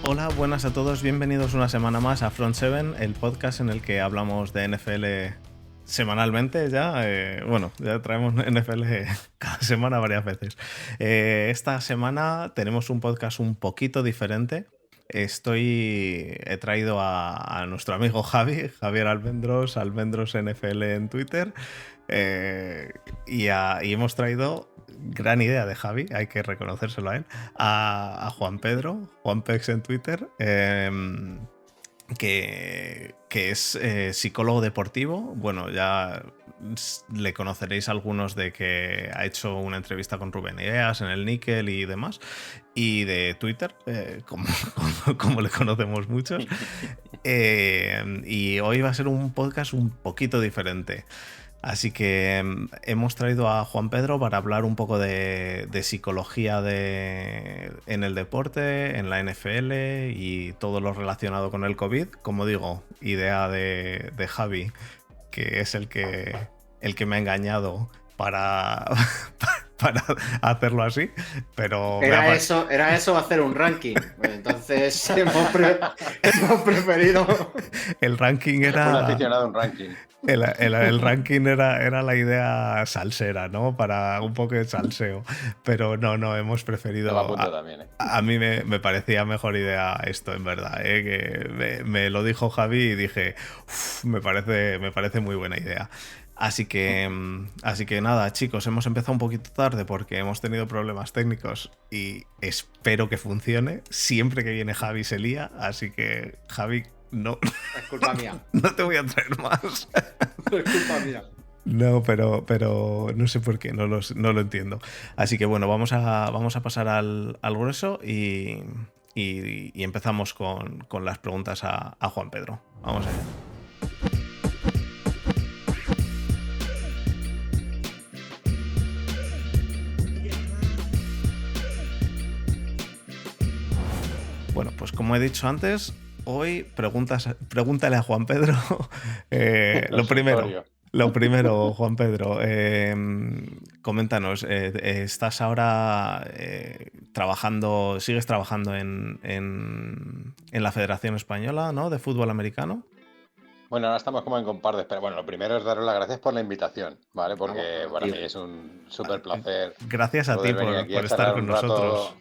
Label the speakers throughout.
Speaker 1: Hola, buenas a todos, bienvenidos una semana más a Front Seven, el podcast en el que hablamos de NFL semanalmente ya. Ya traemos NFL cada semana varias veces. Esta semana tenemos un podcast un poquito diferente. He traído a nuestro amigo Javier Almendros NFL en Twitter, y hemos traído, gran idea de Javi, hay que reconocérselo a él, a Juan Pedro, Juan Pex en Twitter, que es psicólogo deportivo. Bueno, ya le conoceréis algunos de que ha hecho una entrevista con Rubén Ideas en el Níquel y demás, y de Twitter, como le conocemos muchos. Y hoy va a ser un podcast un poquito diferente. Así que hemos traído a Juan Pedro para hablar un poco de psicología en el deporte, en la NFL y todo lo relacionado con el COVID. Como digo, idea de Javi, que es el que me ha engañado para, para hacerlo así, pero
Speaker 2: Era eso hacer un ranking. Entonces hemos preferido.
Speaker 1: el ranking
Speaker 3: Es un
Speaker 1: era...
Speaker 3: aficionado a un ranking.
Speaker 1: El ranking era la idea salsera, ¿no? Para un poco de salseo. Pero no, hemos preferido...
Speaker 3: Estaba a punto también, ¿eh?
Speaker 1: A mí me parecía mejor idea esto, en verdad, ¿eh? Que me lo dijo Javi y dije, me parece muy buena idea. Así que nada, chicos, hemos empezado un poquito tarde porque hemos tenido problemas técnicos y espero que funcione. Siempre que viene Javi se lía, así que Javi, no,
Speaker 2: Es culpa mía.
Speaker 1: no te voy a traer más.
Speaker 2: Es culpa mía.
Speaker 1: No, pero no sé por qué, no lo entiendo. Así que bueno, vamos a pasar al grueso y empezamos con las preguntas a Juan Pedro. Vamos allá. Bueno, pues como he dicho antes, hoy pregúntale a Juan Pedro. Lo primero, Juan Pedro, coméntanos, ¿estás ahora sigues trabajando en la Federación Española, ¿no?, de fútbol americano?
Speaker 3: Bueno, ahora estamos como en compar de espera. Bueno, lo primero es daros las gracias por la invitación, ¿vale? Porque
Speaker 2: Vamos,
Speaker 3: para
Speaker 2: tío.
Speaker 3: mí es un súper placer
Speaker 1: Gracias a ti
Speaker 3: poder venir aquí a
Speaker 1: por estar
Speaker 3: charlar
Speaker 1: con
Speaker 3: un rato
Speaker 1: nosotros.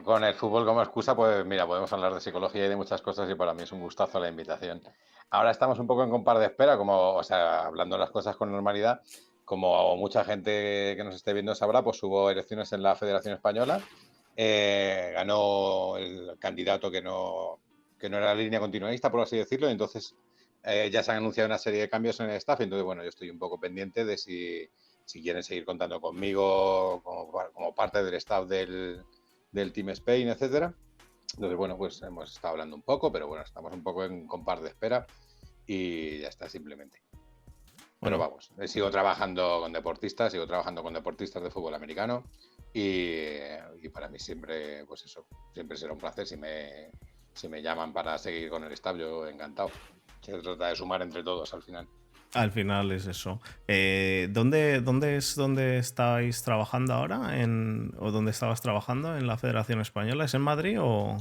Speaker 3: con el fútbol como excusa. Pues mira, podemos hablar de psicología y de muchas cosas y para mí es un gustazo la invitación. Ahora estamos un poco en compar de espera, hablando las cosas con normalidad. Como mucha gente que nos esté viendo sabrá, pues hubo elecciones en la Federación Española. Ganó el candidato que no era la línea continuista, por así decirlo, y entonces ya se han anunciado una serie de cambios en el staff. Entonces, bueno, yo estoy un poco pendiente de si quieren seguir contando conmigo como parte del staff del Team Spain, etcétera. Entonces, bueno, pues hemos estado hablando un poco, pero bueno, estamos un poco en compás de espera y ya está, simplemente. Bueno, vamos, sigo trabajando con deportistas de fútbol americano y para mí siempre, pues eso, siempre será un placer si me llaman para seguir con el staff, yo encantado. Se trata de sumar entre todos al final.
Speaker 1: Al final es eso. ¿Dónde estáis trabajando ahora? ¿O dónde estabas trabajando en la Federación Española? ¿Es en Madrid o...?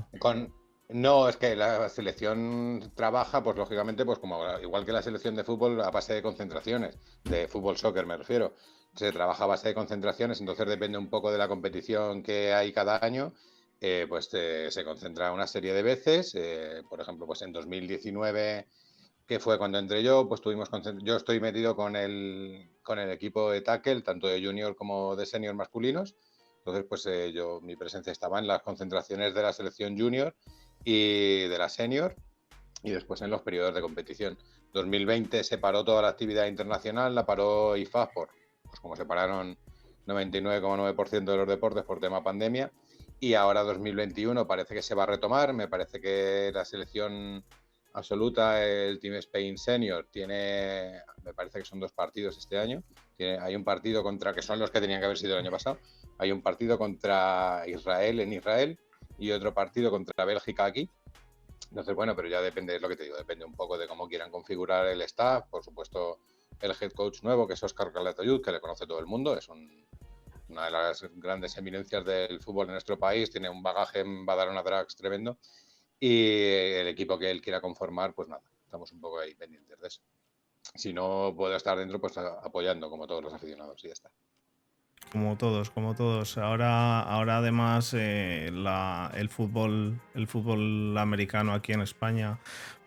Speaker 3: No, es que la selección trabaja, pues lógicamente, pues como igual que la selección de fútbol, a base de concentraciones, de fútbol soccer me refiero. Se trabaja a base de concentraciones, entonces depende un poco de la competición que hay cada año, se concentra una serie de veces. Por ejemplo, pues en 2019, que fue cuando entré yo, pues yo estoy metido con el equipo de tackle, tanto de junior como de senior masculinos. Entonces, pues mi presencia estaba en las concentraciones de la selección junior y de la senior, y después en los periodos de competición. 2020 se paró toda la actividad internacional, la paró IFAB pues como se pararon 99,9% de los deportes por tema pandemia, y ahora 2021 parece que se va a retomar. Me parece que la selección absoluta, el Team Spain Senior, me parece que son 2 partidos este año. Hay un partido que son los que tenían que haber sido el año pasado. Hay un partido contra Israel en Israel y otro partido contra Bélgica aquí. Entonces, bueno, pero ya depende, es lo que te digo, depende un poco de cómo quieran configurar el staff. Por supuesto, el head coach nuevo, que es Óscar Calatayud, que le conoce todo el mundo, es una de las grandes eminencias del fútbol en nuestro país, tiene un bagaje en Badalona Drags tremendo. y el equipo que él quiera conformar, pues nada, estamos un poco ahí pendientes de eso. Si no puedo estar dentro, pues apoyando como todos los aficionados y ya está.
Speaker 1: Como todos, como todos. Ahora además el fútbol americano aquí en España,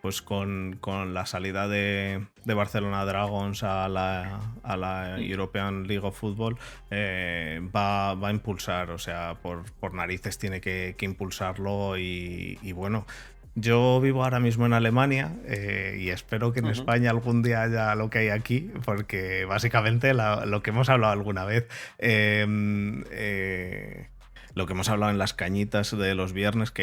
Speaker 1: pues con la salida de Barcelona Dragons a la European League of Football, va a impulsar, o sea, por narices tiene que impulsarlo y bueno. Yo vivo ahora mismo en Alemania y espero que en España algún día haya lo que hay aquí, porque básicamente lo que hemos hablado alguna vez, eh, eh, lo que hemos hablado en las cañitas de los viernes,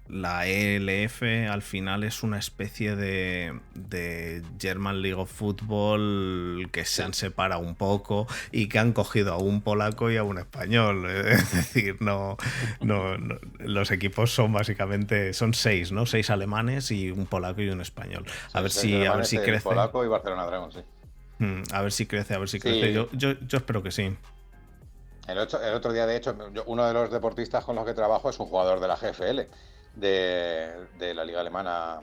Speaker 1: la ELF al final es una especie de German League of Football que se han separado un poco y que han cogido a un polaco y a un español. Es decir, no, los equipos son básicamente, son 6, ¿no? 6 alemanes y un polaco y un español. A ver si crece.
Speaker 3: Polaco y Barcelona Dragons, sí.
Speaker 1: A ver si crece, a ver si
Speaker 3: Sí.
Speaker 1: crece. Yo espero que sí.
Speaker 3: El otro día, de hecho, uno de los deportistas con los que trabajo es un jugador de la GFL, de la Liga Alemana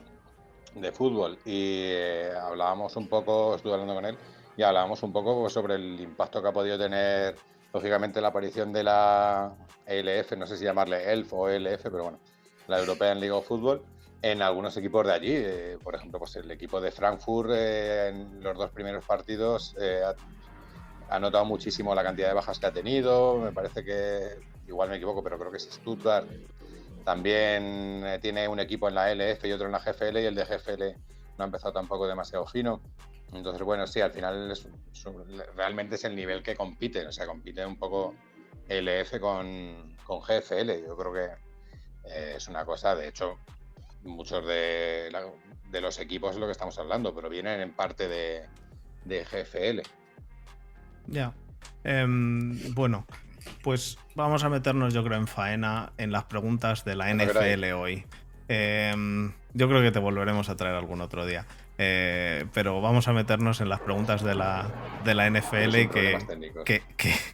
Speaker 3: de Fútbol. Y hablábamos un poco, estuve hablando con él, y hablábamos un poco pues, sobre el impacto que ha podido tener, lógicamente, la aparición de la ELF, no sé si llamarle ELF o ELF, pero bueno, la European League of Football, en algunos equipos de allí. Por ejemplo, pues el equipo de Frankfurt en los 2 primeros partidos ha notado muchísimo la cantidad de bajas que ha tenido. Me parece que, igual me equivoco, pero creo que es Stuttgart. También tiene un equipo en la LF y otro en la GFL, y el de GFL no ha empezado tampoco demasiado fino. Entonces, bueno, sí, al final realmente es el nivel que compiten. O sea, compite un poco LF con GFL. Yo creo que es una cosa, de hecho, muchos de los equipos es lo que estamos hablando, pero vienen en parte de GFL.
Speaker 1: Ya. Bueno, pues vamos a meternos, yo creo, en faena en las preguntas de la NFL hoy. Yo creo que te volveremos a traer algún otro día. Pero vamos a meternos en las preguntas de la NFL, que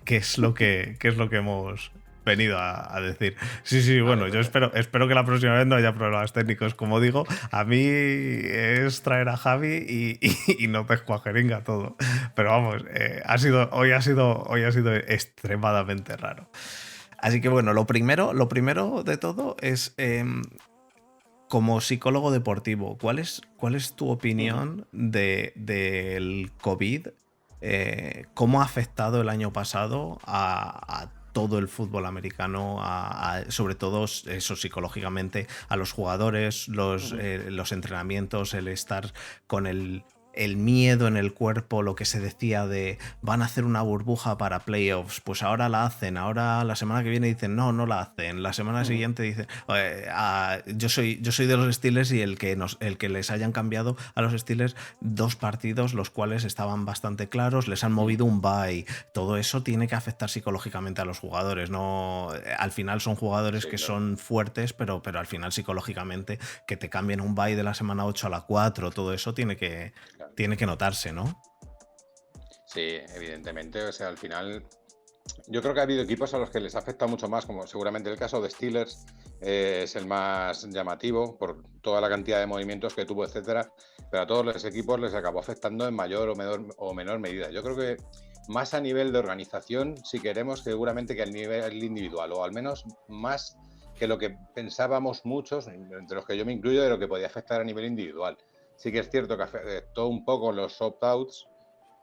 Speaker 1: es lo que hemos venido a decir. Sí, bueno, yo espero que la próxima vez no haya problemas técnicos. Como digo, a mí es traer a Javi y no pescuajeringa todo. Pero vamos, hoy ha sido extremadamente raro. Así que bueno, lo primero de todo es, como psicólogo deportivo, ¿cuál es tu opinión del COVID? ¿Cómo ha afectado el año pasado a todo el fútbol americano, sobre todo eso psicológicamente, a los jugadores, los entrenamientos, el estar con el miedo en el cuerpo, lo que se decía de van a hacer una burbuja para playoffs, pues ahora la hacen, ahora la semana que viene dicen no la hacen, la semana siguiente dicen yo soy de los Steelers y el que les hayan cambiado a los Steelers 2 partidos, los cuales estaban bastante claros, les han movido un bye, todo eso tiene que afectar psicológicamente a los jugadores, no, al final son jugadores sí, que claro, son fuertes, pero al final psicológicamente que te cambien un bye de la semana 8 a la 4, todo eso tiene que notarse, ¿no?
Speaker 3: Sí, evidentemente. O sea, al final, yo creo que ha habido equipos a los que les afecta mucho más, como seguramente el caso de Steelers es el más llamativo por toda la cantidad de movimientos que tuvo, etcétera. Pero a todos los equipos les acabó afectando en mayor o menor medida. Yo creo que más a nivel de organización, si queremos, seguramente que a nivel individual, o al menos más que lo que pensábamos muchos, entre los que yo me incluyo, de lo que podía afectar a nivel individual. Sí que es cierto que afectó un poco los opt-outs,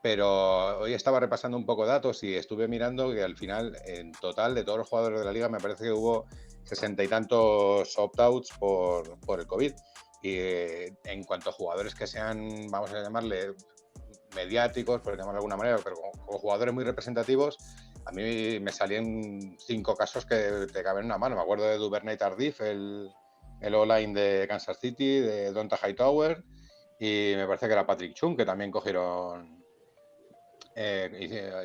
Speaker 3: pero hoy estaba repasando un poco datos y estuve mirando que al final, en total, de todos los jugadores de la liga, me parece que hubo 60 y tantos opt-outs por el COVID. Y en cuanto a jugadores que sean, vamos a llamarle, mediáticos, por llamarlo de alguna manera, pero como jugadores muy representativos, a mí me salían 5 casos que te caben en una mano. Me acuerdo de Duvernay Tardif, el O-line de Kansas City, de Donta Hightower, y me parece que era Patrick Chung, que también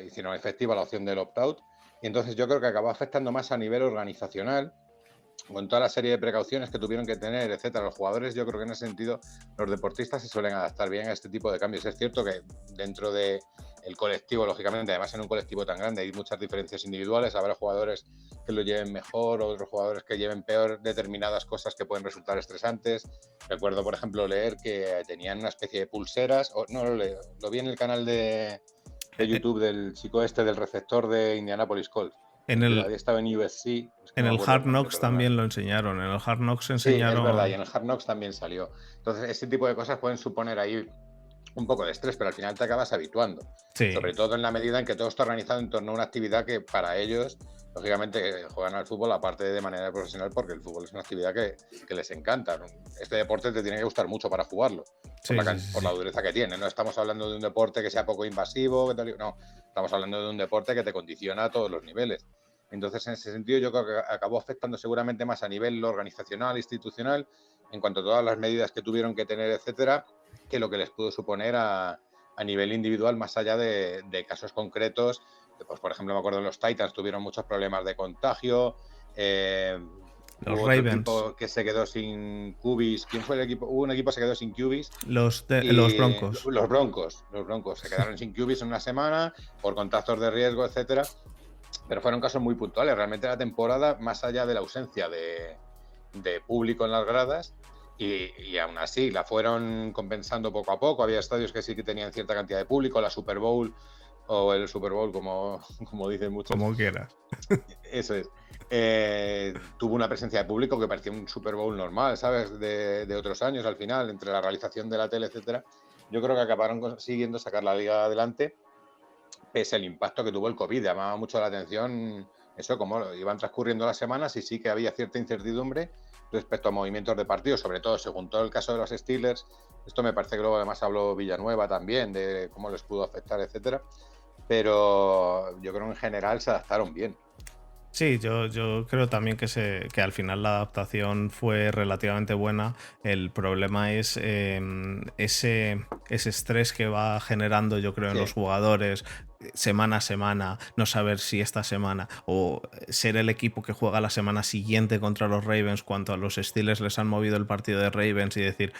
Speaker 3: hicieron efectiva la opción del opt-out. Y entonces yo creo que acabó afectando más a nivel organizacional con toda la serie de precauciones que tuvieron que tener, etcétera, los jugadores, yo creo que en ese sentido los deportistas se suelen adaptar bien a este tipo de cambios. Es cierto que dentro de el colectivo, lógicamente, además en un colectivo tan grande hay muchas diferencias individuales, habrá jugadores que lo lleven mejor, otros jugadores que lleven peor determinadas cosas que pueden resultar estresantes. Recuerdo, por ejemplo, leer que tenían una especie de pulseras, o no lo vi en el canal de YouTube del chico este del receptor de Indianapolis Colts. Había estado en USC.
Speaker 1: En el Hard Knocks también lo enseñaron. En el Hard Knocks enseñaron.
Speaker 3: Sí, es verdad, y en el Hard Knocks también salió. Entonces, ese tipo de cosas pueden suponer ahí un poco de estrés, pero al final te acabas habituando.
Speaker 1: Sí.
Speaker 3: Sobre todo en la medida en que todo está organizado en torno a una actividad que para ellos, lógicamente, juegan al fútbol aparte de manera profesional, porque el fútbol es una actividad que les encanta. Este deporte te tiene que gustar mucho para jugarlo, por la dureza que tiene. No estamos hablando de un deporte que sea poco invasivo, no, estamos hablando de un deporte que te condiciona a todos los niveles. Entonces, en ese sentido, yo creo que acabó afectando seguramente más a nivel organizacional, institucional, en cuanto a todas las medidas que tuvieron que tener, etcétera, que lo que les pudo suponer a nivel individual, más allá de casos concretos. Pues, por ejemplo, me acuerdo los Titans tuvieron muchos problemas de contagio.
Speaker 1: Los Ravens.
Speaker 3: Equipo que se quedó sin QBs. ¿Quién fue el equipo? Hubo un equipo que se quedó sin QBs.
Speaker 1: Los Broncos.
Speaker 3: Los Broncos se quedaron sin QBs en una semana por contactos de riesgo, etcétera. Pero fueron casos muy puntuales. Realmente la temporada, más allá de la ausencia de público en las gradas, y aún así la fueron compensando poco a poco. Había estadios que sí que tenían cierta cantidad de público, la Super Bowl o el Super Bowl, como dicen muchos.
Speaker 1: Como quieras.
Speaker 3: Eso es. Tuvo una presencia de público que parecía un Super Bowl normal, ¿sabes? De otros años al final, entre la realización de la tele, etcétera. Yo creo que acabaron consiguiendo sacar la liga adelante, pese al impacto que tuvo el COVID. Llamaba mucho la atención eso, como iban transcurriendo las semanas y sí que había cierta incertidumbre respecto a movimientos de partidos, sobre todo según todo el caso de los Steelers. Esto me parece que luego además habló Villanueva también de cómo les pudo afectar, etcétera. Pero yo creo que en general se adaptaron bien.
Speaker 1: Sí, yo creo también que al final la adaptación fue relativamente buena. El problema es ese estrés que va generando, yo creo, en los jugadores semana a semana, no saber si esta semana o ser el equipo que juega la semana siguiente contra los Ravens, cuando a los Steelers les han movido el partido de Ravens, y decir,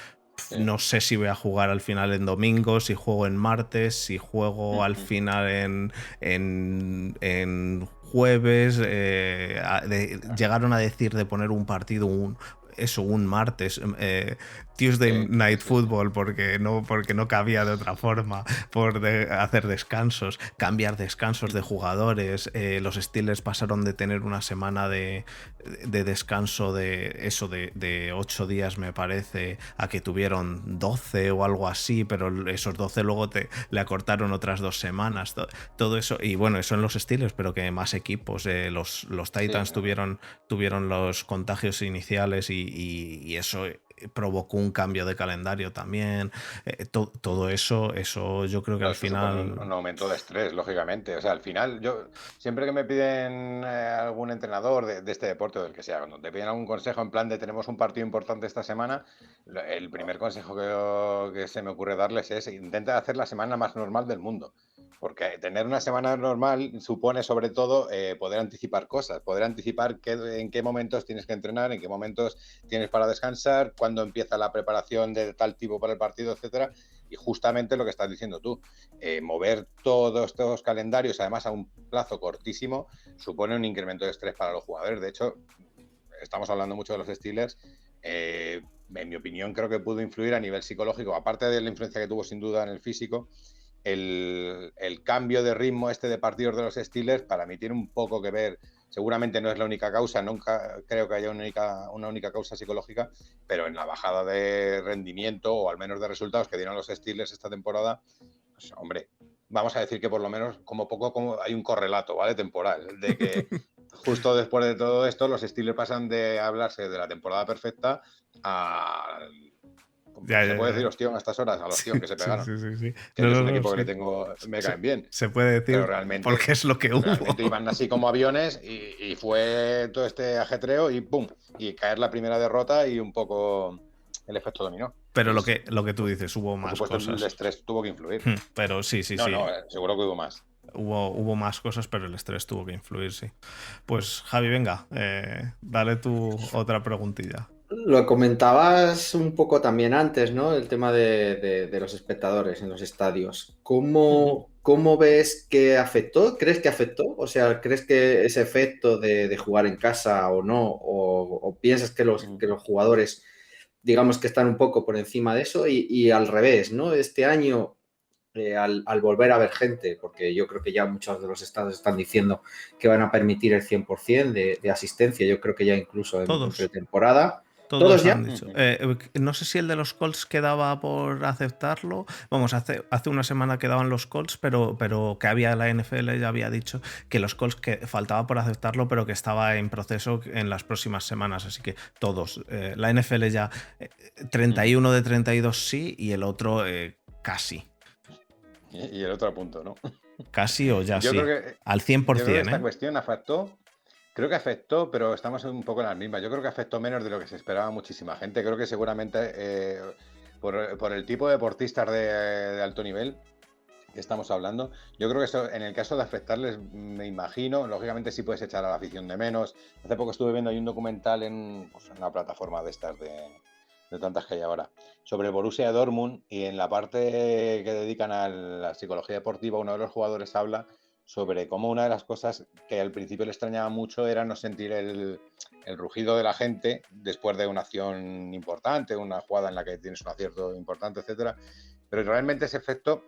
Speaker 1: no sé si voy a jugar al final en domingo, si juego en martes, si juego al final en jueves. Llegaron a decir de poner un partido un martes, Tuesday Night Football, porque no cabía de otra forma, por hacer descansos, cambiar descansos de jugadores. Los Steelers pasaron de tener una semana de descanso de 8 días, me parece, a que tuvieron 12 o algo así, pero esos 12 luego le acortaron otras 2 semanas. Todo eso, y bueno, eso en los Steelers, pero que más equipos, los Titans tuvieron los contagios iniciales y eso provocó un cambio de calendario también. Todo eso yo creo que al final...
Speaker 3: Un aumento de estrés, lógicamente. O sea, al final, yo siempre que me piden algún entrenador de este deporte o del que sea, cuando te piden algún consejo en plan de tenemos un partido importante esta semana, el primer consejo que se me ocurre darles es intenta hacer la semana más normal del mundo. Porque tener una semana normal supone sobre todo poder anticipar cosas, poder anticipar en qué momentos tienes que entrenar, en qué momentos tienes para descansar, cuándo empieza la preparación de tal tipo para el partido, etcétera. Y justamente lo que estás diciendo tú, mover todos estos calendarios, además a un plazo cortísimo, supone un incremento de estrés para los jugadores. De hecho, estamos hablando mucho de los Steelers. En mi opinión, creo que pudo influir a nivel psicológico, aparte de la influencia que tuvo sin duda en el físico. El cambio de ritmo de partidos de los Steelers para mí tiene un poco que ver, seguramente no es la única causa, nunca creo que haya una única causa psicológica, pero en la bajada de rendimiento o al menos de resultados que dieron los Steelers esta temporada, pues, hombre, vamos a decir que por lo menos como hay un correlato, ¿vale? Temporal, de que justo después de todo esto los Steelers pasan de hablarse de la temporada perfecta a... se puede decir ostión a estas horas, a los tíos que se pegaron.
Speaker 1: Sí.
Speaker 3: Que no, es un equipo que me caen bien.
Speaker 1: Se puede decir,
Speaker 3: pero realmente,
Speaker 1: porque es lo que hubo.
Speaker 3: Realmente iban así como aviones y fue todo este ajetreo y ¡pum! Y caer la primera derrota y un poco el efecto dominó.
Speaker 1: Pero lo que tú dices, hubo más
Speaker 3: por supuesto,
Speaker 1: cosas.
Speaker 3: El estrés tuvo que influir.
Speaker 1: Pero sí.
Speaker 3: No, seguro que hubo más.
Speaker 1: Hubo más cosas, pero el estrés tuvo que influir, sí. Pues Javi, venga, dale tu otra preguntilla.
Speaker 2: Lo comentabas un poco también antes, ¿no? El tema de los espectadores en los estadios. ¿Cómo ves que afectó? ¿Crees que afectó? O sea, ¿crees que ese efecto de jugar en casa o no? ¿O piensas que los jugadores, digamos que están un poco por encima de eso? Y al revés, ¿no? Este año, al volver a ver gente, porque yo creo que ya muchos de los estados están diciendo que van a permitir el 100% de asistencia, yo creo que ya incluso en
Speaker 1: Todos.
Speaker 2: pretemporada. ¿Todos
Speaker 1: Todos
Speaker 2: ya?
Speaker 1: han dicho. No sé si el de los Colts quedaba por aceptarlo. Vamos, hace una semana quedaban los Colts, pero que había la NFL ya había dicho que los Colts que faltaba por aceptarlo, pero que estaba en proceso en las próximas semanas. Así que todos. La NFL ya 31 de 32 sí y el otro casi.
Speaker 3: Y el otro a punto, ¿no?
Speaker 1: Casi o ya
Speaker 3: Yo
Speaker 1: sí.
Speaker 3: creo que,
Speaker 1: Al
Speaker 3: yo creo que
Speaker 1: 100%,
Speaker 3: esta
Speaker 1: ¿eh?
Speaker 3: cuestión afectó. Creo que afectó, pero estamos un poco en las mismas. Yo creo que afectó menos de lo que se esperaba muchísima gente. Creo que seguramente por el tipo de deportistas de alto nivel que estamos hablando, yo creo que eso, en el caso de afectarles, me imagino, lógicamente sí puedes echar a la afición de menos. Hace poco estuve viendo ahí un documental en una plataforma de estas de tantas que hay ahora, sobre Borussia Dortmund, y en la parte que dedican a la psicología deportiva, uno de los jugadores habla sobre cómo una de las cosas que al principio le extrañaba mucho era no sentir el rugido de la gente después de una acción importante, una jugada en la que tienes un acierto importante, etcétera. Pero realmente ese efecto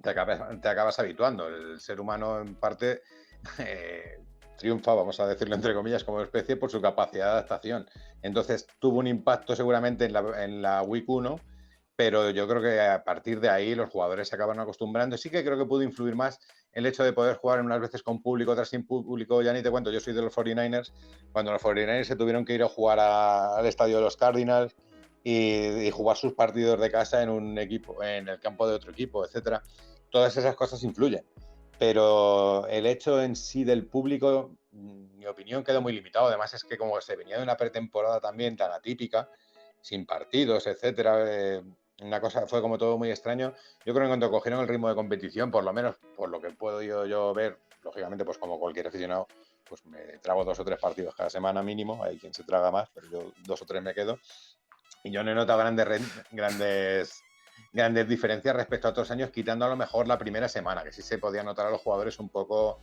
Speaker 3: te acabas habituando. El ser humano, en parte, triunfa, vamos a decirlo entre comillas, como especie por su capacidad de adaptación. Entonces tuvo un impacto seguramente en la Week 1, pero yo creo que a partir de ahí los jugadores se acaban acostumbrando. Sí que creo que pudo influir más el hecho de poder jugar unas veces con público, otras sin público. Ya ni te cuento, yo soy de los 49ers, cuando los 49ers se tuvieron que ir a jugar al estadio de los Cardinals y jugar sus partidos de casa en un equipo, en el campo de otro equipo, etcétera. Todas esas cosas influyen. Pero el hecho en sí del público, mi opinión, quedó muy limitado. Además es que como se venía de una pretemporada también tan atípica, sin partidos, etcétera, una cosa fue como todo muy extraño. Yo creo que cuando cogieron el ritmo de competición, por lo menos por lo que puedo yo ver, lógicamente pues como cualquier aficionado, pues me trago 2 o 3 partidos cada semana mínimo. Hay quien se traga más, pero yo 2 o 3 me quedo. Y yo no he notado grandes diferencias respecto a otros años, quitando a lo mejor la primera semana, que sí se podía notar a los jugadores un poco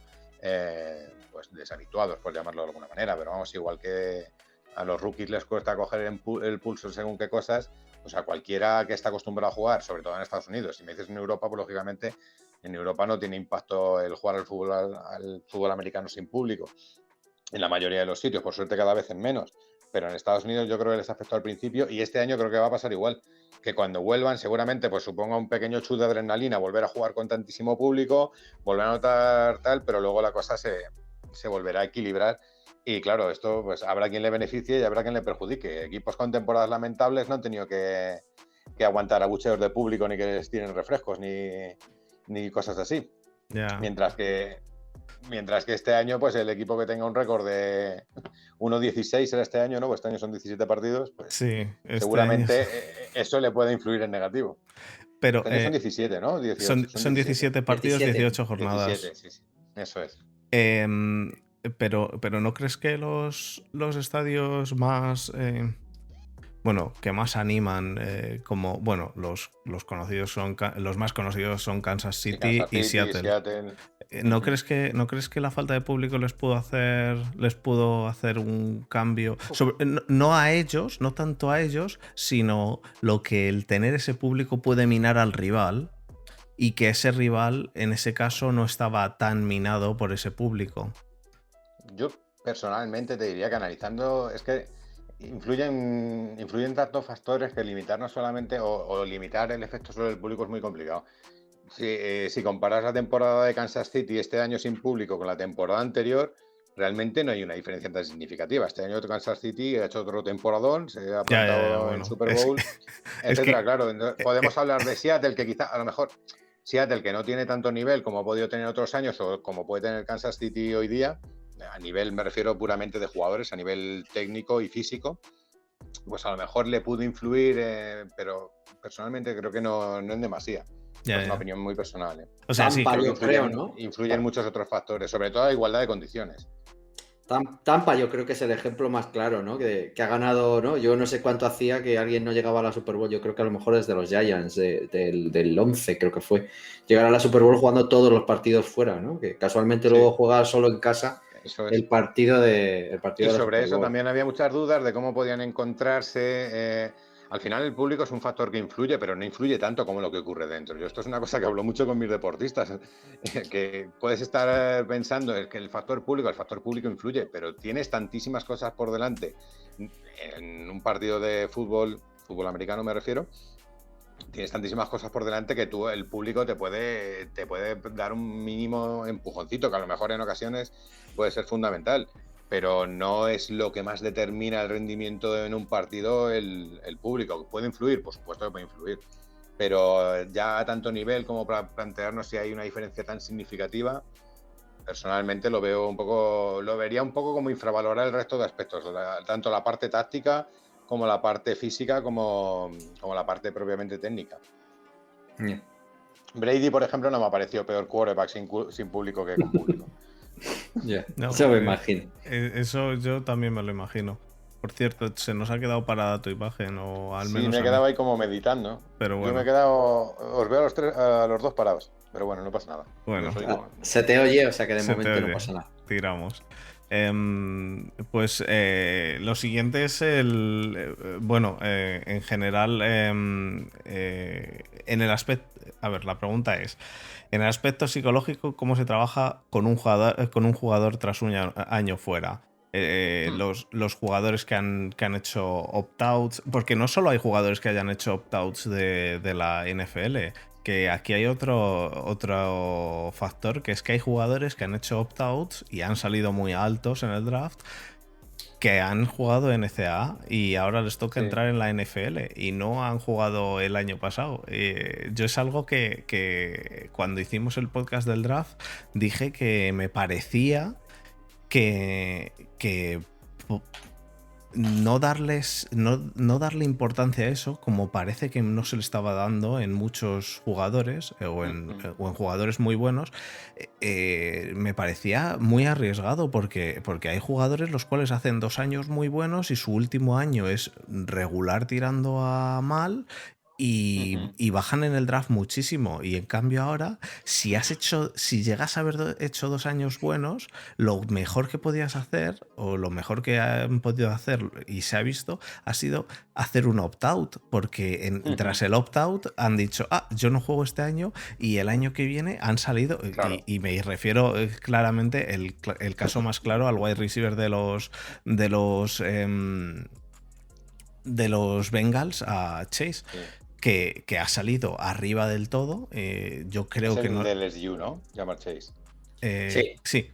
Speaker 3: pues deshabituados, por llamarlo de alguna manera. Pero vamos, igual que a los rookies les cuesta coger el pulso según qué cosas, pues a cualquiera que está acostumbrado a jugar, sobre todo en Estados Unidos. Si me dices en Europa, pues lógicamente en Europa no tiene impacto el jugar al fútbol americano sin público. En la mayoría de los sitios, por suerte cada vez en menos. Pero en Estados Unidos yo creo que les afectó al principio, y este año creo que va a pasar igual. Que cuando vuelvan seguramente pues suponga un pequeño chute de adrenalina volver a jugar con tantísimo público, volver a notar tal, pero luego la cosa se volverá a equilibrar. Y claro, esto pues habrá quien le beneficie y habrá quien le perjudique. Equipos con temporadas lamentables no han tenido que aguantar abucheos de público, ni que les tiren refrescos, ni cosas así.
Speaker 1: Ya.
Speaker 3: Mientras que este año, pues el equipo que tenga un récord de 1-16 será este año, ¿no? Pues este año son 17 partidos, pues
Speaker 1: Sí,
Speaker 3: seguramente
Speaker 1: año.
Speaker 3: eso le puede influir en negativo.
Speaker 1: Pero
Speaker 3: Este año son 17, ¿no? 18,
Speaker 1: son 17 partidos, 18 jornadas.
Speaker 3: 17, sí. Eso es.
Speaker 1: Pero ¿no crees que los estadios más bueno, que más animan, como bueno, los conocidos son los más conocidos son Kansas City y Seattle? ¿No crees que la falta de público les pudo hacer un cambio? No a ellos, no tanto a ellos, sino lo que el tener ese público puede minar al rival, y que ese rival en ese caso no estaba tan minado por ese público.
Speaker 3: Yo personalmente te diría que analizando, es que influyen tantos factores que limitar no solamente, o limitar el efecto sobre el público es muy complicado. Si comparas la temporada de Kansas City este año sin público con la temporada anterior, realmente no hay una diferencia tan significativa. Este año Kansas City ha hecho otro temporadón, se ha plantado
Speaker 1: bueno,
Speaker 3: en Super Bowl, etcétera. Claro, podemos hablar de Seattle, que quizá a lo mejor Seattle, que no tiene tanto nivel como ha podido tener otros años o como puede tener Kansas City hoy día, a nivel, me refiero puramente de jugadores, a nivel técnico y físico, pues a lo mejor le pudo influir, pero personalmente creo que no en demasía. Es una opinión muy personal.
Speaker 1: O sea, sí.
Speaker 2: Tampa, yo creo, ¿no?
Speaker 3: Influyen muchos otros factores, sobre todo la igualdad de condiciones.
Speaker 2: Tampa yo creo que es el ejemplo más claro, ¿no? Que ha ganado, ¿no? Yo no sé cuánto hacía que alguien no llegaba a la Super Bowl. Yo creo que a lo mejor desde los Giants, del 11 creo que fue. Llegar a la Super Bowl jugando todos los partidos fuera, ¿no? Que casualmente luego juega solo en casa el partido de
Speaker 3: Y sobre eso también había muchas dudas de cómo podían encontrarse... Al final el público es un factor que influye, pero no influye tanto como lo que ocurre dentro. Yo esto es una cosa que hablo mucho con mis deportistas, que puedes estar pensando que el factor público influye, pero tienes tantísimas cosas por delante en un partido de fútbol americano me refiero, tienes tantísimas cosas por delante que tú, el público te puede dar un mínimo empujoncito, que a lo mejor en ocasiones puede ser fundamental. Pero no es lo que más determina el rendimiento en un partido el público. ¿Puede influir? Por supuesto que puede influir. Pero ya a tanto nivel como para plantearnos si hay una diferencia tan significativa, personalmente lo vería un poco como infravalorar el resto de aspectos, tanto la parte táctica como la parte física como la parte propiamente técnica.
Speaker 2: Yeah.
Speaker 3: Brady, por ejemplo, no me ha parecido peor quarterback sin público que con público.
Speaker 2: Yeah.
Speaker 1: No,
Speaker 2: eso me imagino.
Speaker 1: Eso yo también me lo imagino. Por cierto, se nos ha quedado parada tu imagen, o al menos.
Speaker 3: Sí, me he quedado ahí como meditando.
Speaker 1: Pero bueno.
Speaker 3: Yo me he quedado. Os veo a los dos parados. Pero bueno, no pasa nada.
Speaker 1: Bueno,
Speaker 2: se te oye, o sea que de momento no pasa nada.
Speaker 1: Tiramos. Pues lo siguiente es en general, en el aspecto. A ver, la pregunta es: en el aspecto psicológico, ¿cómo se trabaja con un jugador tras un año fuera? Los jugadores que han hecho opt-outs, porque no solo hay jugadores que hayan hecho opt-outs de la NFL, que aquí hay otro factor, que es que hay jugadores que han hecho opt-outs y han salido muy altos en el draft, que han jugado en NCAA y ahora les toca entrar en la NFL y no han jugado el año pasado. Yo es algo que cuando hicimos el podcast del draft dije que me parecía que no darle importancia a eso, como parece que no se le estaba dando en muchos jugadores o en jugadores muy buenos, me parecía muy arriesgado porque hay jugadores los cuales hacen 2 años muy buenos y su último año es regular tirando a mal. Y bajan en el draft muchísimo. Y en cambio ahora, si llegas a haber hecho 2 años buenos, lo mejor que podías hacer, o lo mejor que han podido hacer y se ha visto, ha sido hacer un opt-out. Porque tras el opt-out han dicho, yo no juego este año, y el año que viene han salido. Claro. Y me refiero claramente el caso más claro al wide receiver de los Bengals, a Chase. Sí. Que ha salido arriba del todo. Yo creo
Speaker 3: es
Speaker 1: que
Speaker 3: no. Del LSU, ¿no? Jamar Chase.
Speaker 1: Sí.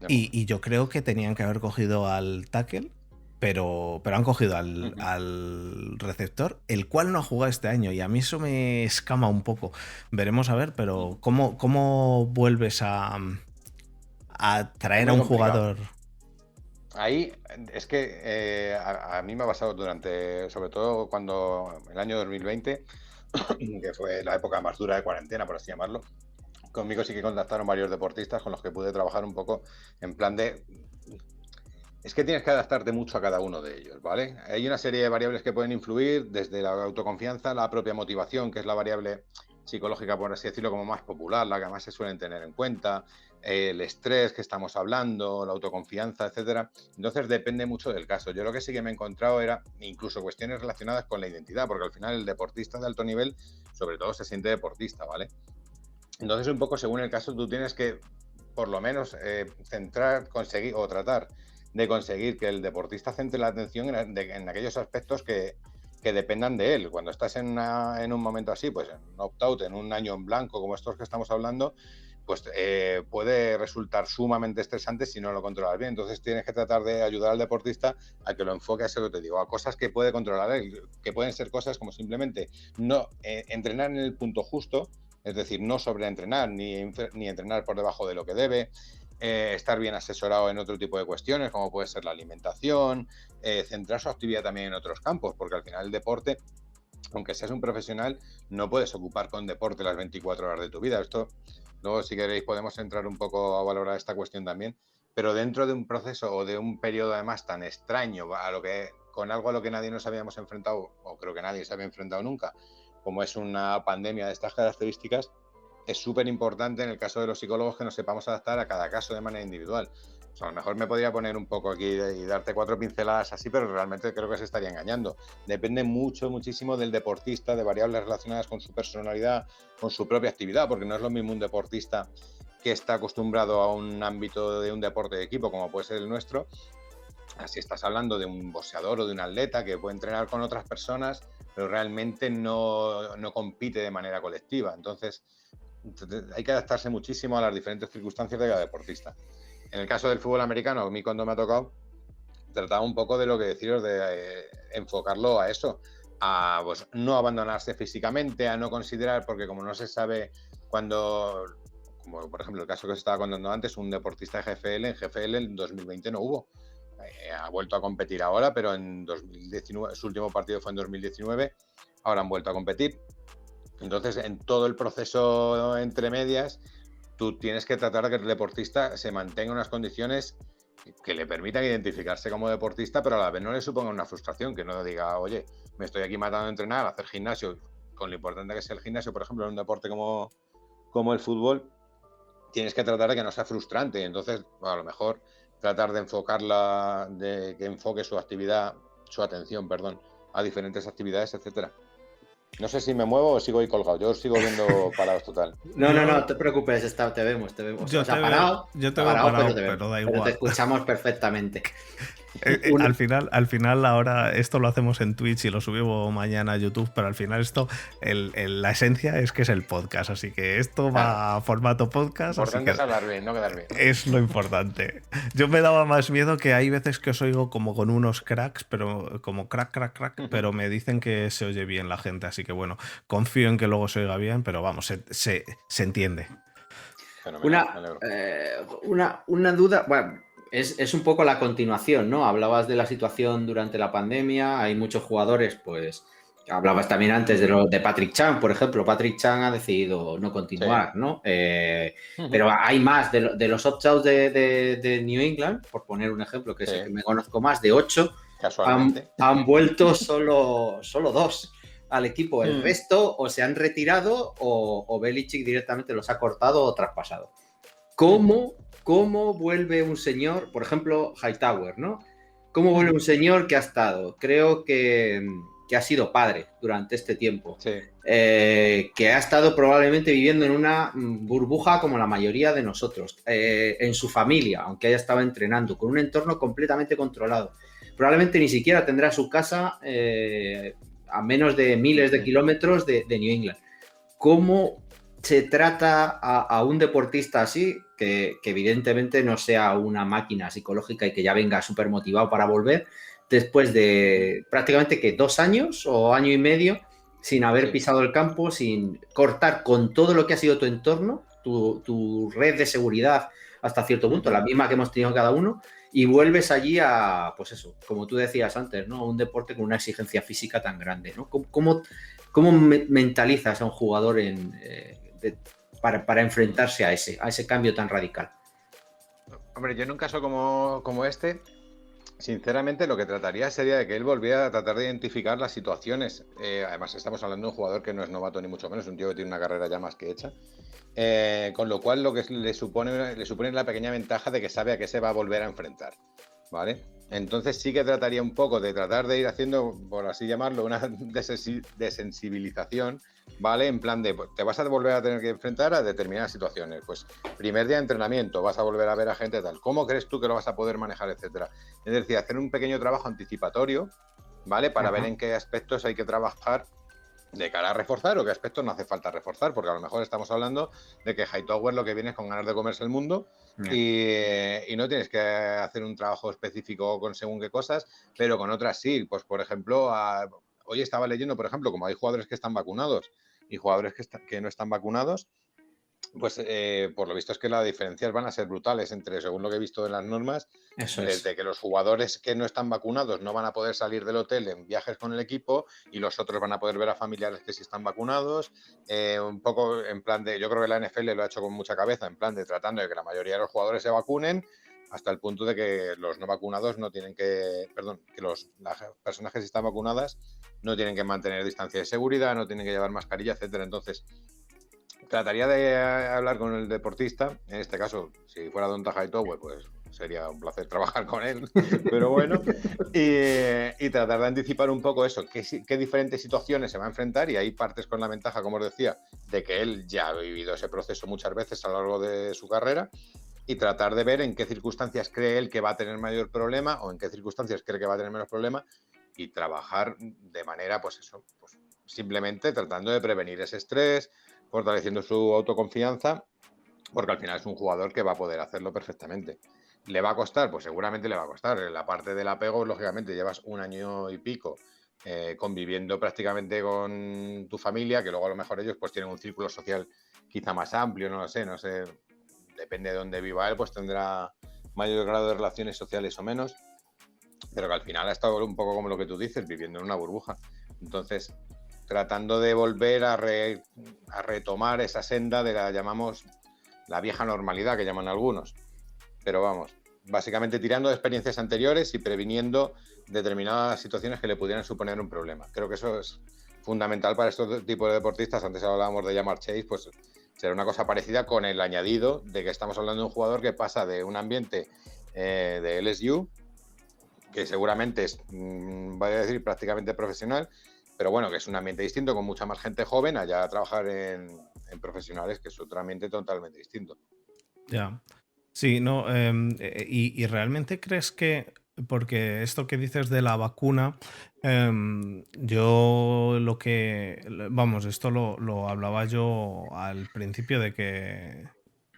Speaker 1: Y yo creo que tenían que haber cogido al tackle, pero han cogido al receptor, el cual no ha jugado este año. Y a mí eso me escama un poco. Veremos a ver, pero ¿cómo vuelves a traer a un jugador?
Speaker 3: Ahí es que a mí me ha pasado sobre todo cuando el año 2020, que fue la época más dura de cuarentena, por así llamarlo, conmigo sí que contactaron varios deportistas con los que pude trabajar un poco en plan de... Es que tienes que adaptarte mucho a cada uno de ellos, ¿vale? Hay una serie de variables que pueden influir, desde la autoconfianza, la propia motivación, que es la variable psicológica, por así decirlo, como más popular, la que más se suelen tener en cuenta, el estrés que estamos hablando, la autoconfianza, etcétera. Entonces depende mucho del caso. Yo lo que sí que me he encontrado era incluso cuestiones relacionadas con la identidad, porque al final el deportista de alto nivel, sobre todo, se siente deportista, ¿vale? Entonces un poco según el caso tú tienes que, por lo menos, conseguir o tratar de conseguir que el deportista centre la atención en aquellos aspectos que dependan de él. Cuando estás en un momento así, pues en un opt-out, en un año en blanco como estos que estamos hablando, pues puede resultar sumamente estresante si no lo controlas bien. Entonces tienes que tratar de ayudar al deportista a que lo enfoque a eso que te digo, a cosas que puede controlar él, que pueden ser cosas como simplemente no entrenar en el punto justo, es decir, no sobreentrenar ni entrenar por debajo de lo que debe, estar bien asesorado en otro tipo de cuestiones, como puede ser la alimentación, centrar su actividad también en otros campos, porque al final el deporte aunque seas un profesional, no puedes ocupar con deporte las 24 horas de tu vida. Esto, luego, si queréis, podemos entrar un poco a valorar esta cuestión también. Pero dentro de un proceso o de un periodo además tan extraño, con algo a lo que nadie nos habíamos enfrentado, o creo que nadie se había enfrentado nunca, como es una pandemia de estas características, es súper importante en el caso de los psicólogos que nos sepamos adaptar a cada caso de manera individual. O sea, a lo mejor me podría poner un poco aquí y darte 4 pinceladas así, pero realmente creo que se estaría engañando. Depende muchísimo del deportista, de variables relacionadas con su personalidad, con su propia actividad, porque no es lo mismo un deportista que está acostumbrado a un ámbito de un deporte de equipo, como puede ser el nuestro. Si estás hablando de un boxeador o de un atleta que puede entrenar con otras personas, pero realmente no compite de manera colectiva. Entonces, hay que adaptarse muchísimo a las diferentes circunstancias de cada deportista. En el caso del fútbol americano, a mí cuando me ha tocado, trataba un poco de lo que deciros, de enfocarlo a eso, a pues, no abandonarse físicamente, a no considerar, porque como no se sabe cuando, como por ejemplo el caso que os estaba contando antes, un deportista de GFL, en GFL en 2020 no hubo. Ha vuelto a competir ahora, pero en 2019, su último partido fue en 2019, ahora han vuelto a competir. Entonces, en todo el proceso entre medias, tú tienes que tratar de que el deportista se mantenga en unas condiciones que le permitan identificarse como deportista, pero a la vez no le suponga una frustración, que no diga, oye, me estoy aquí matando a entrenar, a hacer gimnasio, con lo importante que es el gimnasio, por ejemplo, en un deporte como el fútbol, tienes que tratar de que no sea frustrante. Entonces, a lo mejor tratar de enfocarla, de que enfoque su actividad, su atención, perdón, a diferentes actividades, etcétera. No sé si me muevo o sigo ahí colgado. Yo os sigo viendo parados total.
Speaker 2: No te preocupes, te vemos.
Speaker 1: Yo
Speaker 2: O sea,
Speaker 1: yo te veo
Speaker 2: parado,
Speaker 1: pero da
Speaker 2: pero te
Speaker 1: igual.
Speaker 2: escuchamos perfectamente.
Speaker 1: Al final ahora esto lo hacemos en Twitch y lo subimos mañana a YouTube, pero al final esto, la esencia es que es el podcast, así que esto va a formato podcast.
Speaker 3: Importante
Speaker 1: así que
Speaker 3: es hablar bien, no quedar bien.
Speaker 1: es lo importante. Yo me daba más miedo que hay veces que os oigo como con unos cracks, pero como crack, pero me dicen que se oye bien la gente, así que bueno, confío en que luego se oiga bien, pero vamos, se entiende.
Speaker 3: Fenomenal,
Speaker 2: Una duda, bueno, es un poco la continuación, ¿no? Hablabas de la situación durante la pandemia, hay muchos jugadores, pues, hablabas también antes de Patrick Chan, por ejemplo. Patrick Chan ha decidido no continuar, sí, ¿no? Pero hay más de los opt-outs de New England, por poner un ejemplo, que es el que me conozco más, de 8, han vuelto solo 2 al equipo. El resto o se han retirado o Belichick directamente los ha cortado o traspasado. ¿Cómo vuelve un señor, por ejemplo, Hightower, ¿no? ¿Cómo vuelve un señor que ha estado? Creo que ha sido padre durante este tiempo, sí, que ha estado probablemente viviendo en una burbuja como la mayoría de nosotros, en su familia, aunque haya estado entrenando, con un entorno completamente controlado. Probablemente ni siquiera tendrá su casa a menos de miles de kilómetros de New England. ¿Cómo se trata a un deportista así, que evidentemente no sea una máquina psicológica y que ya venga súper motivado para volver, después de prácticamente que 2 años o año y medio sin haber pisado el campo, sin cortar con todo lo que ha sido tu entorno, tu red de seguridad hasta cierto punto, la misma que hemos tenido cada uno, y vuelves allí a, pues eso, como tú decías antes, ¿no? Un deporte con una exigencia física tan grande, ¿no? ¿Cómo mentalizas a un jugador para enfrentarse a ese cambio tan radical?
Speaker 3: Hombre, yo en un caso como este, sinceramente lo que trataría sería de que él volviera a tratar de identificar las situaciones. Además, estamos hablando de un jugador que no es novato ni mucho menos, un tío que tiene una carrera ya más que hecha. Con lo cual, lo que le supone la pequeña ventaja de que sabe a qué se va a volver a enfrentar, ¿vale? Entonces sí que trataría un poco de tratar de ir haciendo, por así llamarlo, una desensibilización, ¿vale? En plan de, pues, te vas a volver a tener que enfrentar a determinadas situaciones. Pues primer día de entrenamiento, vas a volver a ver a gente tal. ¿Cómo crees tú que lo vas a poder manejar, etcétera? Es decir, hacer un pequeño trabajo anticipatorio, ¿vale? Para ver en qué aspectos hay que trabajar de cara a reforzar o qué aspectos no hace falta reforzar, porque a lo mejor estamos hablando de que Hightower lo que viene es con ganas de comerse el mundo y no tienes que hacer un trabajo específico con según qué cosas, pero con otras sí. Pues por ejemplo, hoy estaba leyendo, por ejemplo, como hay jugadores que están vacunados y jugadores que no están vacunados, Pues por lo visto es que las diferencias van a ser brutales entre, según lo que he visto en las normas,
Speaker 2: Eso
Speaker 3: desde
Speaker 2: es.
Speaker 3: que los jugadores que no están vacunados no van a poder salir del hotel en viajes con el equipo y los otros van a poder ver a familiares que sí están vacunados. Un poco en plan de, yo creo que la NFL lo ha hecho con mucha cabeza, en plan de tratando de que la mayoría de los jugadores se vacunen hasta el punto de que los no vacunados no tienen que, perdón, que las personas que sí están vacunadas no tienen que mantener distancia de seguridad, no tienen que llevar mascarilla, etcétera. Entonces, trataría de hablar con el deportista, en este caso, si fuera Don Hightower, pues sería un placer trabajar con él, pero bueno, y tratar de anticipar un poco eso, qué diferentes situaciones se va a enfrentar, y ahí partes con la ventaja, como os decía, de que él ya ha vivido ese proceso muchas veces a lo largo de su carrera, y tratar de ver en qué circunstancias cree él que va a tener mayor problema o en qué circunstancias cree que va a tener menos problema, y trabajar de manera, pues eso, pues simplemente tratando de prevenir ese estrés, fortaleciendo su autoconfianza, porque al final es un jugador que va a poder hacerlo perfectamente. ¿Le va a costar? Pues seguramente le va a costar. En la parte del apego, lógicamente, llevas un año y pico conviviendo prácticamente con tu familia, que luego a lo mejor ellos pues tienen un círculo social quizá más amplio, no sé, depende de dónde viva él, pues tendrá mayor grado de relaciones sociales o menos, pero que al final ha estado un poco como lo que tú dices, viviendo en una burbuja. Entonces, tratando de volver a retomar esa senda de la llamamos la vieja normalidad, que llaman algunos. Pero vamos, básicamente tirando de experiencias anteriores y previniendo determinadas situaciones que le pudieran suponer un problema. Creo que eso es fundamental para estos tipos de deportistas. Antes hablábamos de Ja'Marr Chase, pues será una cosa parecida, con el añadido de que estamos hablando de un jugador que pasa de un ambiente de LSU, que seguramente es, voy a decir, prácticamente profesional, pero bueno, que es un ambiente distinto, con mucha más gente joven, allá a trabajar en profesionales, que es otro ambiente totalmente distinto.
Speaker 1: Ya. Sí, no, y realmente crees que, porque esto que dices de la vacuna, yo vamos, esto lo hablaba yo al principio de que,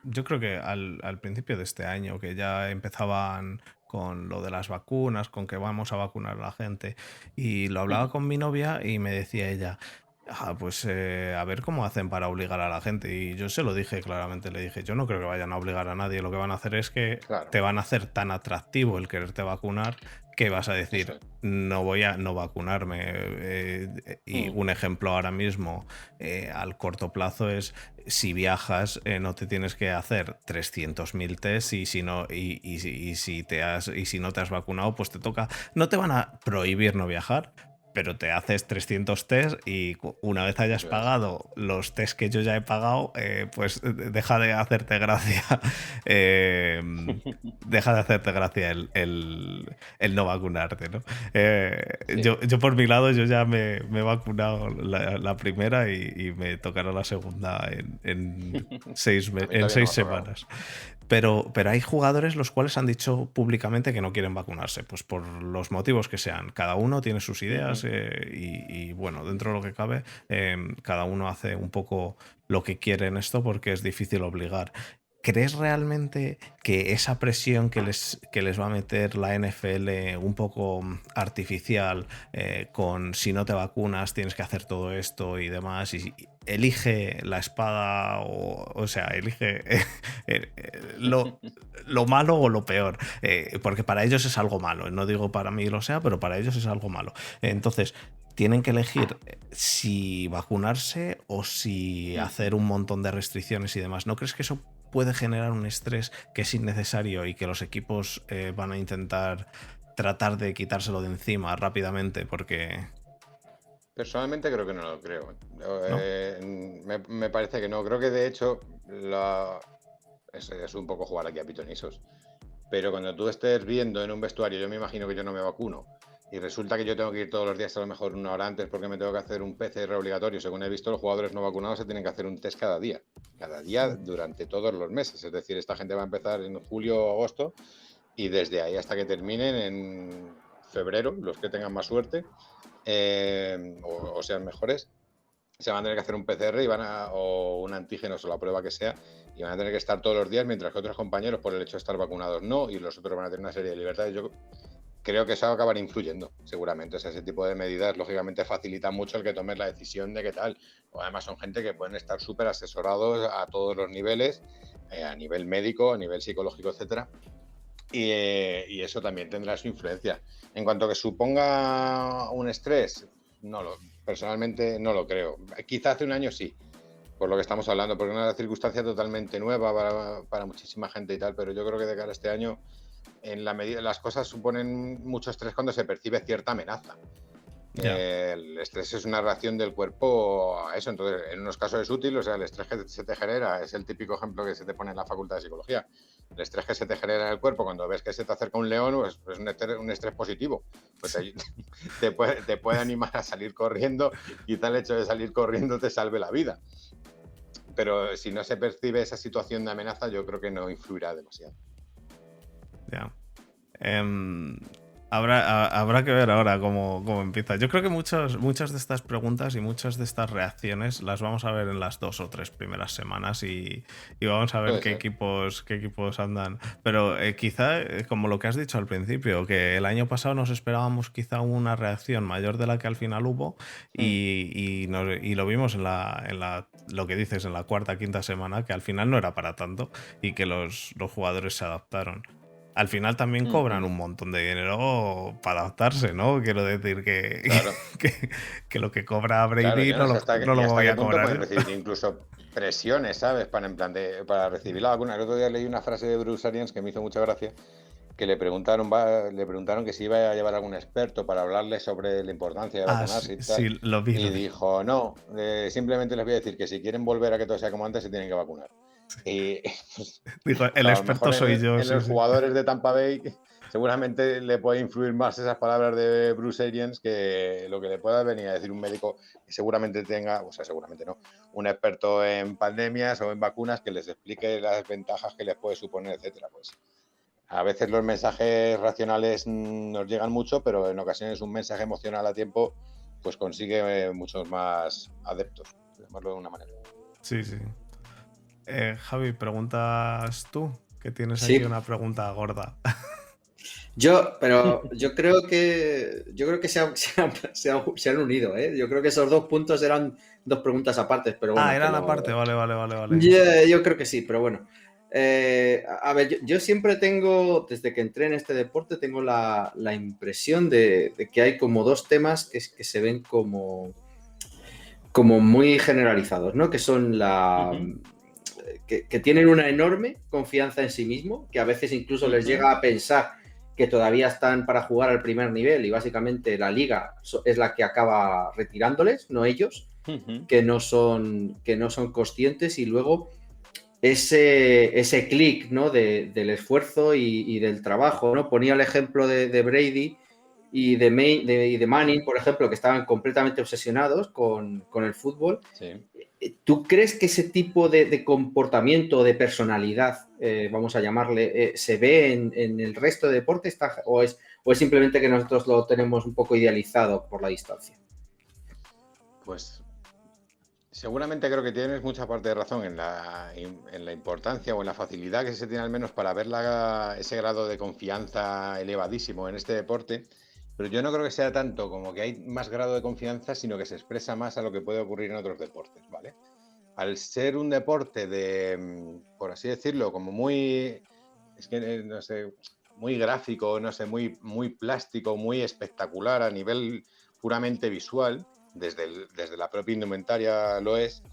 Speaker 1: yo creo que al principio de este año, que ya empezaban con lo de las vacunas, con que vamos a vacunar a la gente, y lo hablaba con mi novia y me decía ella, pues a ver cómo hacen para obligar a la gente. Y yo se lo dije claramente, le dije, yo no creo que vayan a obligar a nadie, lo que van a hacer es que
Speaker 3: Claro,
Speaker 1: te van a hacer tan atractivo el quererte vacunar que vas a
Speaker 3: eso
Speaker 1: decir,
Speaker 3: es.
Speaker 1: no voy a no vacunarme. Y un ejemplo ahora mismo, al corto plazo, es si viajas, no te tienes que hacer 300.000 tests, y si no, y si no te has vacunado, pues te toca, no te van a prohibir no viajar, pero te haces 300 test, y una vez hayas
Speaker 3: Eso es.
Speaker 1: pagado los test que yo ya he pagado, pues deja de hacerte gracia. eh, Deja de hacerte gracia el no vacunarte, ¿no?
Speaker 3: Sí.
Speaker 1: Yo por mi lado, yo ya me he vacunado la primera, y me tocará la segunda en
Speaker 3: A mí
Speaker 1: en
Speaker 3: todavía no me
Speaker 1: seis
Speaker 3: ha tocado.
Speaker 1: semanas. Pero hay jugadores los cuales han dicho públicamente que no quieren vacunarse, pues por los motivos que sean. Cada uno tiene sus ideas, y bueno, dentro de lo que cabe, cada uno hace un poco lo que quiere en esto, porque es difícil obligar. ¿Crees realmente que esa presión que les va a meter la NFL, un poco artificial, con si no te vacunas tienes que hacer todo esto y demás, y elige la espada, o sea, elige lo malo o lo peor, porque para ellos es algo malo, no digo para mí lo sea, pero para ellos es algo malo? Entonces, tienen que elegir si vacunarse o si hacer un montón de restricciones y demás. ¿No crees que eso puede generar un estrés que es innecesario, y que los equipos van a intentar tratar de quitárselo de encima rápidamente? Porque,
Speaker 3: Personalmente creo que no lo creo.
Speaker 1: ¿no?
Speaker 3: Me parece que no. Creo que de hecho es un poco jugar aquí a pitonisos. Pero cuando tú estés viendo en un vestuario, yo me imagino que yo no me vacuno, y resulta que yo tengo que ir todos los días a lo mejor una hora antes porque me tengo que hacer un PCR obligatorio. Según he visto, los jugadores no vacunados se tienen que hacer un test cada día durante todos los meses. Es decir, esta gente va a empezar en julio o agosto, y desde ahí hasta que terminen en febrero, los que tengan más suerte, o sean mejores, se van a tener que hacer un PCR o un antígeno o la prueba que sea, y van a tener que estar todos los días, mientras que otros compañeros, por el hecho de estar vacunados, no, y los otros van a tener una serie de libertades. Yo creo que eso acabará influyendo, seguramente. O sea, ese tipo de medidas, lógicamente, facilitan mucho el que tomes la decisión de qué tal. O además, son gente que pueden estar súper asesorados a todos los niveles, a nivel médico, a nivel psicológico, etcétera. Y eso también tendrá su influencia. En cuanto a que suponga un estrés, personalmente no lo creo. Quizá hace un año sí, por lo que estamos hablando, porque es una circunstancia totalmente nueva para muchísima gente y tal, pero yo creo que de cara a este año, en la medida, las cosas suponen mucho estrés cuando se percibe cierta amenaza. El estrés es una reacción del cuerpo a eso, entonces en unos casos es útil, o sea, el estrés que se te genera es el típico ejemplo que se te pone en la facultad de psicología. El estrés que se te genera en el cuerpo cuando ves que se te acerca un león, pues es un estrés positivo, pues te puede animar a salir corriendo, quizá el hecho de salir corriendo te salve la vida. Pero si no se percibe esa situación de amenaza, yo creo que no influirá demasiado.
Speaker 1: Ya. Habrá que ver ahora cómo empieza. Yo creo que muchas de estas preguntas y muchas de estas reacciones las vamos a ver en las 2 o 3 primeras semanas y vamos a ver qué equipos andan. Pero quizá, como lo que has dicho al principio, que el año pasado nos esperábamos quizá una reacción mayor de la que al final hubo y lo vimos en lo que dices, en la cuarta, quinta semana, que al final no era para tanto y que los jugadores se adaptaron. Al final también cobran un montón de dinero para adaptarse, ¿no? Quiero decir que,
Speaker 3: claro.
Speaker 1: que lo que cobra Brady
Speaker 3: claro,
Speaker 1: no lo voy a cobrar.
Speaker 3: Pueden recibir incluso presiones, ¿sabes? Para recibir la vacuna. El otro día leí una frase de Bruce Arians que me hizo mucha gracia, que le preguntaron que si iba a llevar algún experto para hablarle sobre la importancia de vacunarse y tal.
Speaker 1: Sí, lo vi.
Speaker 3: Y dijo, no, simplemente les voy a decir que si quieren volver a que todo sea como antes, se tienen que vacunar. Y
Speaker 1: dijo, el experto soy yo.
Speaker 3: En los jugadores de Tampa Bay seguramente le puede influir más esas palabras de Bruce Arians que lo que le pueda venir a decir un médico que seguramente tenga, o sea, seguramente no, un experto en pandemias o en vacunas que les explique las ventajas que les puede suponer, etcétera. Pues a veces los mensajes racionales nos llegan mucho, pero en ocasiones un mensaje emocional a tiempo pues consigue muchos más adeptos, llamarlo de una manera.
Speaker 1: Sí. Javi, ¿preguntas tú? Que tienes aquí una pregunta gorda.
Speaker 2: Yo creo que se han unido, ¿eh? Yo creo que esos 2 puntos eran 2 preguntas aparte, pero bueno.
Speaker 1: Eran aparte, vale.
Speaker 2: Yo creo que sí, pero bueno. A ver, yo siempre tengo, desde que entré en este deporte, tengo la impresión de que hay como 2 temas que se ven como muy generalizados, ¿no? Que son que tienen una enorme confianza en sí mismo, que a veces incluso les llega a pensar que todavía están para jugar al primer nivel y básicamente la liga es la que acaba retirándoles, no ellos, que no son conscientes, y luego ese clic, ¿no? del esfuerzo y del trabajo, ¿no? Ponía el ejemplo de Brady y de Manning, por ejemplo, que estaban completamente obsesionados con el fútbol.
Speaker 3: Sí.
Speaker 2: ¿Tú crees que ese tipo de comportamiento, de personalidad, vamos a llamarle, se ve en el resto de deportes, o es simplemente que nosotros lo tenemos un poco idealizado por la distancia?
Speaker 3: Pues seguramente creo que tienes mucha parte de razón en la importancia o en la facilidad que se tiene al menos para ver ese grado de confianza elevadísimo en este deporte. Pero yo no creo que sea tanto como que hay más grado de confianza, sino que se expresa más a lo que puede ocurrir en otros deportes, ¿vale? Al ser un deporte por así decirlo, como muy, no sé, muy gráfico, no sé, muy plástico, muy espectacular a nivel puramente visual, desde la propia indumentaria lo es,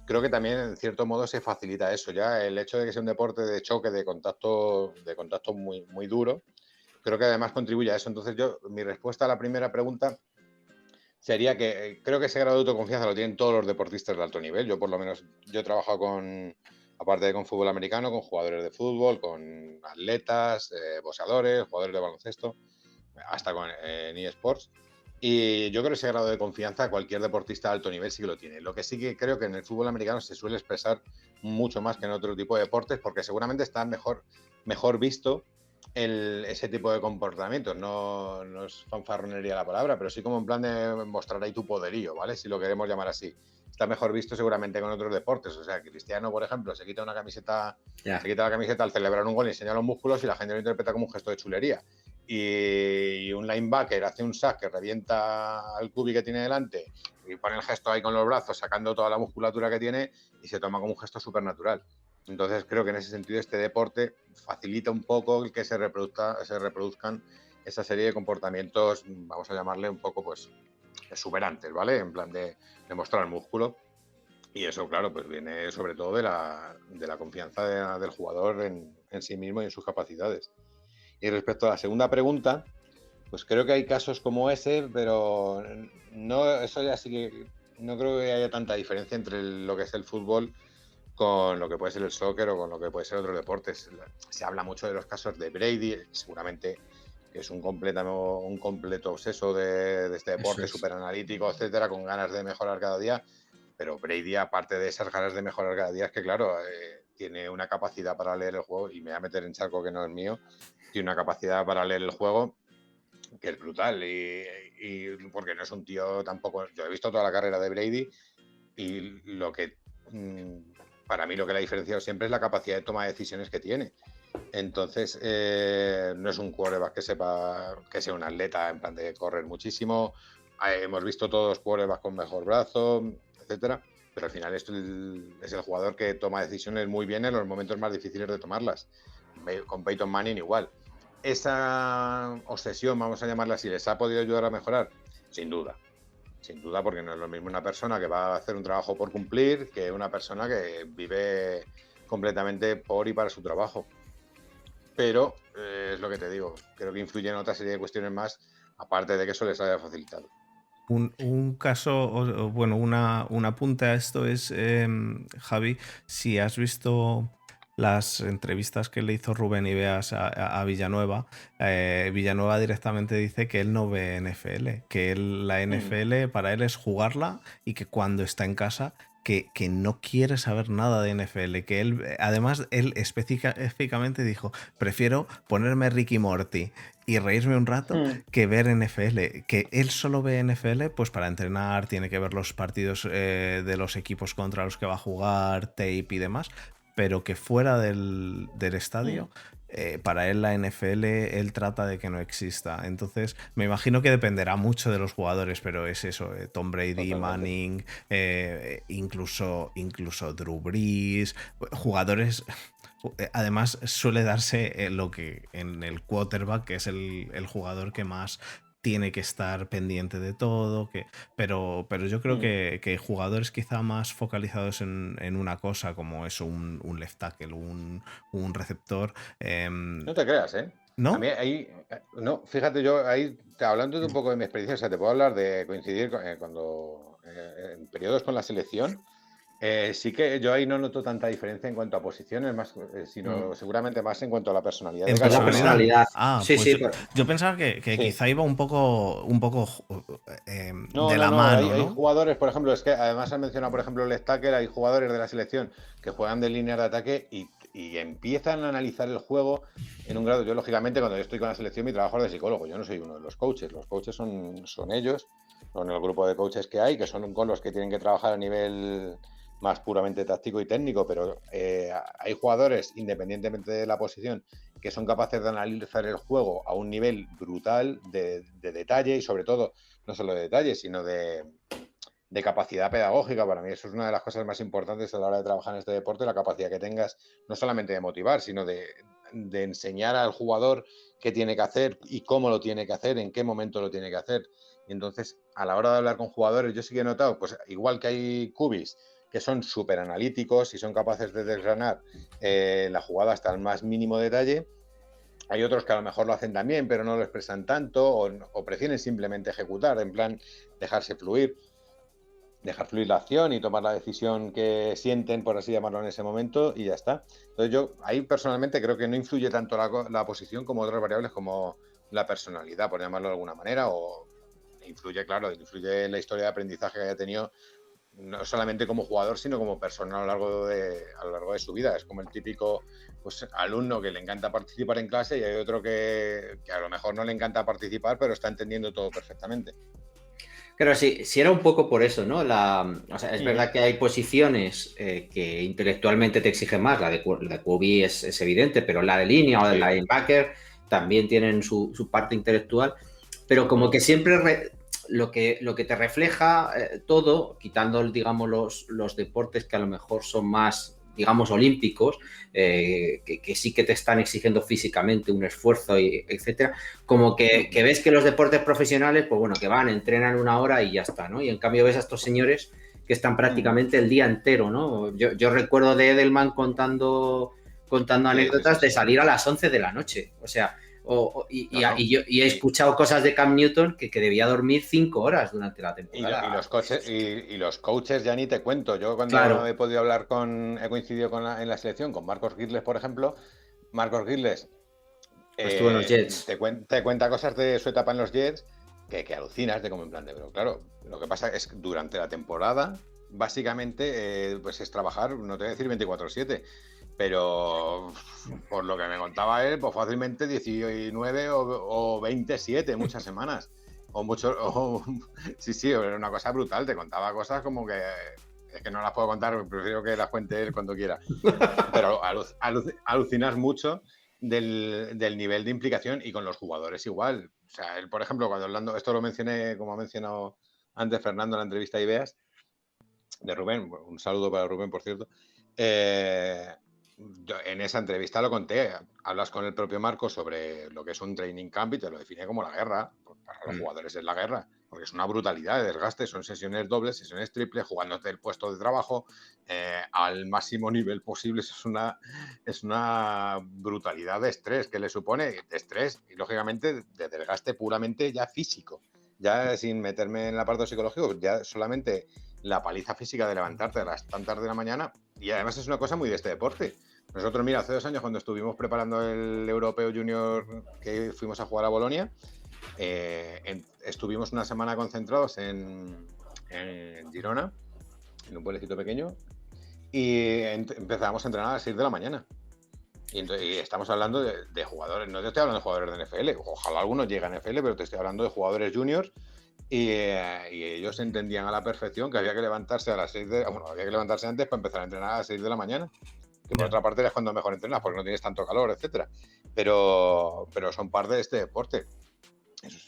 Speaker 3: creo que también en cierto modo se facilita eso. Ya el hecho de que sea un deporte de choque, de contacto muy, muy duro, creo que además contribuye a eso. Entonces mi respuesta a la primera pregunta sería que creo que ese grado de autoconfianza lo tienen todos los deportistas de alto nivel. Yo por lo menos, he trabajado aparte de con fútbol americano, con jugadores de fútbol, con atletas, boxeadores, jugadores de baloncesto, hasta con eSports. Y yo creo que ese grado de confianza cualquier deportista de alto nivel sí que lo tiene. Lo que sí que creo que en el fútbol americano se suele expresar mucho más que en otro tipo de deportes, porque seguramente está mejor visto ese tipo de comportamientos. No es fanfarronería la palabra, pero sí como en plan de mostrar ahí tu poderío, ¿vale? Si lo queremos llamar así. Está mejor visto seguramente con otros deportes. O sea, Cristiano, por ejemplo, se quita la camiseta al celebrar un gol y enseña los músculos y la gente lo interpreta como un gesto de chulería. y un linebacker hace un sack que revienta al cubi que tiene delante y pone el gesto ahí con los brazos, sacando toda la musculatura que tiene y se toma como un gesto súper natural. Entonces creo que en ese sentido este deporte facilita un poco el que se reproduzcan esa serie de comportamientos, vamos a llamarle un poco pues exuberantes, ¿vale? En plan de mostrar músculo. Y eso, claro, pues viene sobre todo de la confianza del jugador en sí mismo y en sus capacidades. Y respecto a la segunda pregunta, pues creo que hay casos como ese, pero no, eso ya sí que no creo que haya tanta diferencia entre lo que es el fútbol con lo que puede ser el soccer o con lo que puede ser otros deportes. Se habla mucho de los casos de Brady, seguramente que es un completo obseso de este deporte, súper analítico, etcétera, con ganas de mejorar cada día. Pero Brady, aparte de esas ganas de mejorar cada día, es que, claro, tiene una capacidad para leer el juego, y me voy a meter en charco que no es mío, tiene una capacidad para leer el juego que es brutal. Y porque no es un tío tampoco... Yo he visto toda la carrera de Brady y lo que... para mí lo que le ha diferenciado siempre es la capacidad de toma de decisiones que tiene. Entonces, no es un quarterback que sea un atleta en plan de correr muchísimo. Hemos visto todos quarterbacks con mejor brazo, etcétera, pero al final es el jugador que toma decisiones muy bien en los momentos más difíciles de tomarlas. Con Peyton Manning igual. Esa obsesión, vamos a llamarla así, ¿les ha podido ayudar a mejorar? Sin duda, porque no es lo mismo una persona que va a hacer un trabajo por cumplir que una persona que vive completamente por y para su trabajo. Pero es lo que te digo, creo que influye en otra serie de cuestiones más, aparte de que eso les haya facilitado.
Speaker 1: Un caso, bueno, un apunte a esto es, Javi, si has visto las entrevistas que le hizo Rubén Ibeas a Villanueva, Villanueva directamente dice que él no ve NFL, que la NFL para él es jugarla y que cuando está en casa que no quiere saber nada de NFL, que él, además, él específicamente dijo, prefiero ponerme Ricky Morty y reírme un rato que ver NFL, que él solo ve NFL pues para entrenar, tiene que ver los partidos de los equipos contra los que va a jugar, tape y demás, pero que fuera del estadio, para él la NFL, él trata de que no exista. Entonces, me imagino que dependerá mucho de los jugadores, pero es eso, Tom Brady, Manning, incluso Drew Brees, jugadores... Además, suele darse lo que en el quarterback, que es el jugador que más tiene que estar pendiente de todo, pero yo creo que jugadores quizá más focalizados en una cosa, como es un left tackle, un receptor...
Speaker 3: No te creas, ¿eh?
Speaker 1: ¿No?
Speaker 3: A mí ahí, no, fíjate, yo ahí, hablando de un poco de mi experiencia, o sea, te puedo hablar de coincidir cuando en periodos con la selección. Sí que yo ahí no noto tanta diferencia en cuanto a posiciones, más, sino seguramente más en cuanto a la personalidad.
Speaker 1: ¿En personalidad? Ah,
Speaker 2: sí,
Speaker 1: pues
Speaker 2: sí.
Speaker 1: Yo pensaba que sí, quizá iba un poco
Speaker 3: no,
Speaker 1: de la mano,
Speaker 3: hay jugadores, por ejemplo, es que además han mencionado, por ejemplo, el left tackle, hay jugadores de la selección que juegan de línea de ataque y empiezan a analizar el juego en un grado. Yo, lógicamente, cuando yo estoy con la selección, mi trabajo es de psicólogo, yo no soy uno de los coaches son ellos, son el grupo de coaches que hay, que son con los que tienen que trabajar a nivel más puramente táctico y técnico, pero hay jugadores, independientemente de la posición, que son capaces de analizar el juego a un nivel brutal de detalle y, sobre todo, no solo de detalle, sino de capacidad pedagógica. Para mí eso es una de las cosas más importantes a la hora de trabajar en este deporte, la capacidad que tengas no solamente de motivar, sino de enseñar al jugador qué tiene que hacer y cómo lo tiene que hacer, en qué momento lo tiene que hacer. Y entonces, a la hora de hablar con jugadores, yo sí que he notado, pues igual que hay cubis que son súper analíticos y son capaces de desgranar la jugada hasta el más mínimo detalle, hay otros que a lo mejor lo hacen también, pero no lo expresan tanto o prefieren simplemente ejecutar, en plan dejar fluir la acción y tomar la decisión que sienten, por así llamarlo, en ese momento, y ya está. Entonces yo ahí personalmente creo que no influye tanto la posición como otras variables como la personalidad, por llamarlo de alguna manera, o influye la historia de aprendizaje que haya tenido, no solamente como jugador, sino como persona a lo largo de su vida. Es como el típico alumno que le encanta participar en clase y hay otro que a lo mejor no le encanta participar, pero está entendiendo todo perfectamente.
Speaker 2: Claro, sí era un poco por eso, ¿no? Es verdad que hay posiciones que intelectualmente te exigen más. La de QB es evidente, pero la de línea o de linebacker también tienen su parte intelectual, pero como que siempre lo que te refleja todo, quitando, digamos, los deportes que a lo mejor son más, digamos, olímpicos, que sí que te están exigiendo físicamente un esfuerzo, etcétera, como que ves que los deportes profesionales, pues bueno, que van, entrenan 1 hora y ya está, ¿no? Y en cambio ves a estos señores que están prácticamente el día entero, ¿no? Yo recuerdo de Edelman contando anécdotas de salir a las 11 de la noche, o sea, y he escuchado cosas de Cam Newton que debía dormir 5 horas durante la temporada.
Speaker 3: Y los coaches ya ni te cuento. Yo cuando he podido hablar he coincidido en la selección con Marcos Girles, por ejemplo. Marcos Girles
Speaker 2: estuvo en los Jets.
Speaker 3: Te cuenta cosas de su etapa en los Jets que alucinas de como en plan de, pero claro, lo que pasa es que durante la temporada básicamente pues es trabajar, no te voy a decir 24/7, pero por lo que me contaba él, pues fácilmente 19 o 27 muchas semanas. Sí, era una cosa brutal. Te contaba cosas como que es que no las puedo contar, prefiero que las cuente él cuando quiera. Pero alucinas mucho del nivel de implicación, y con los jugadores igual. O sea, él, por ejemplo, cuando hablando, esto lo mencioné, como ha mencionado antes Fernando en la entrevista de Ideas de Rubén, un saludo para Rubén, por cierto. Yo en esa entrevista lo conté, hablas con el propio Marco sobre lo que es un training camp y te lo define como la guerra. Pues para los jugadores es la guerra, porque es una brutalidad de desgaste, son sesiones dobles, sesiones triples, jugándote el puesto de trabajo al máximo nivel posible. Es una brutalidad de estrés que le supone, de estrés y lógicamente de desgaste puramente ya físico, ya sin meterme en el apartado psicológico, ya solamente la paliza física de levantarte a las tan tarde de la mañana. Y además es una cosa muy de este deporte. Nosotros, mira, hace 2 años cuando estuvimos preparando el Europeo Junior, que fuimos a jugar a Bolonia, estuvimos una semana concentrados en Girona, en un pueblecito pequeño, y empezamos a entrenar a las 6 de la mañana. Y estamos hablando de jugadores, no te estoy hablando de jugadores de NFL, ojalá algunos lleguen a NFL, pero te estoy hablando de jugadores juniors. Y ellos entendían a la perfección que había que levantarse a las 6 había que levantarse antes para empezar a entrenar a las 6 de la mañana. Que por otra parte es cuando mejor entrenas, porque no tienes tanto calor, etcétera. Pero son parte de este deporte.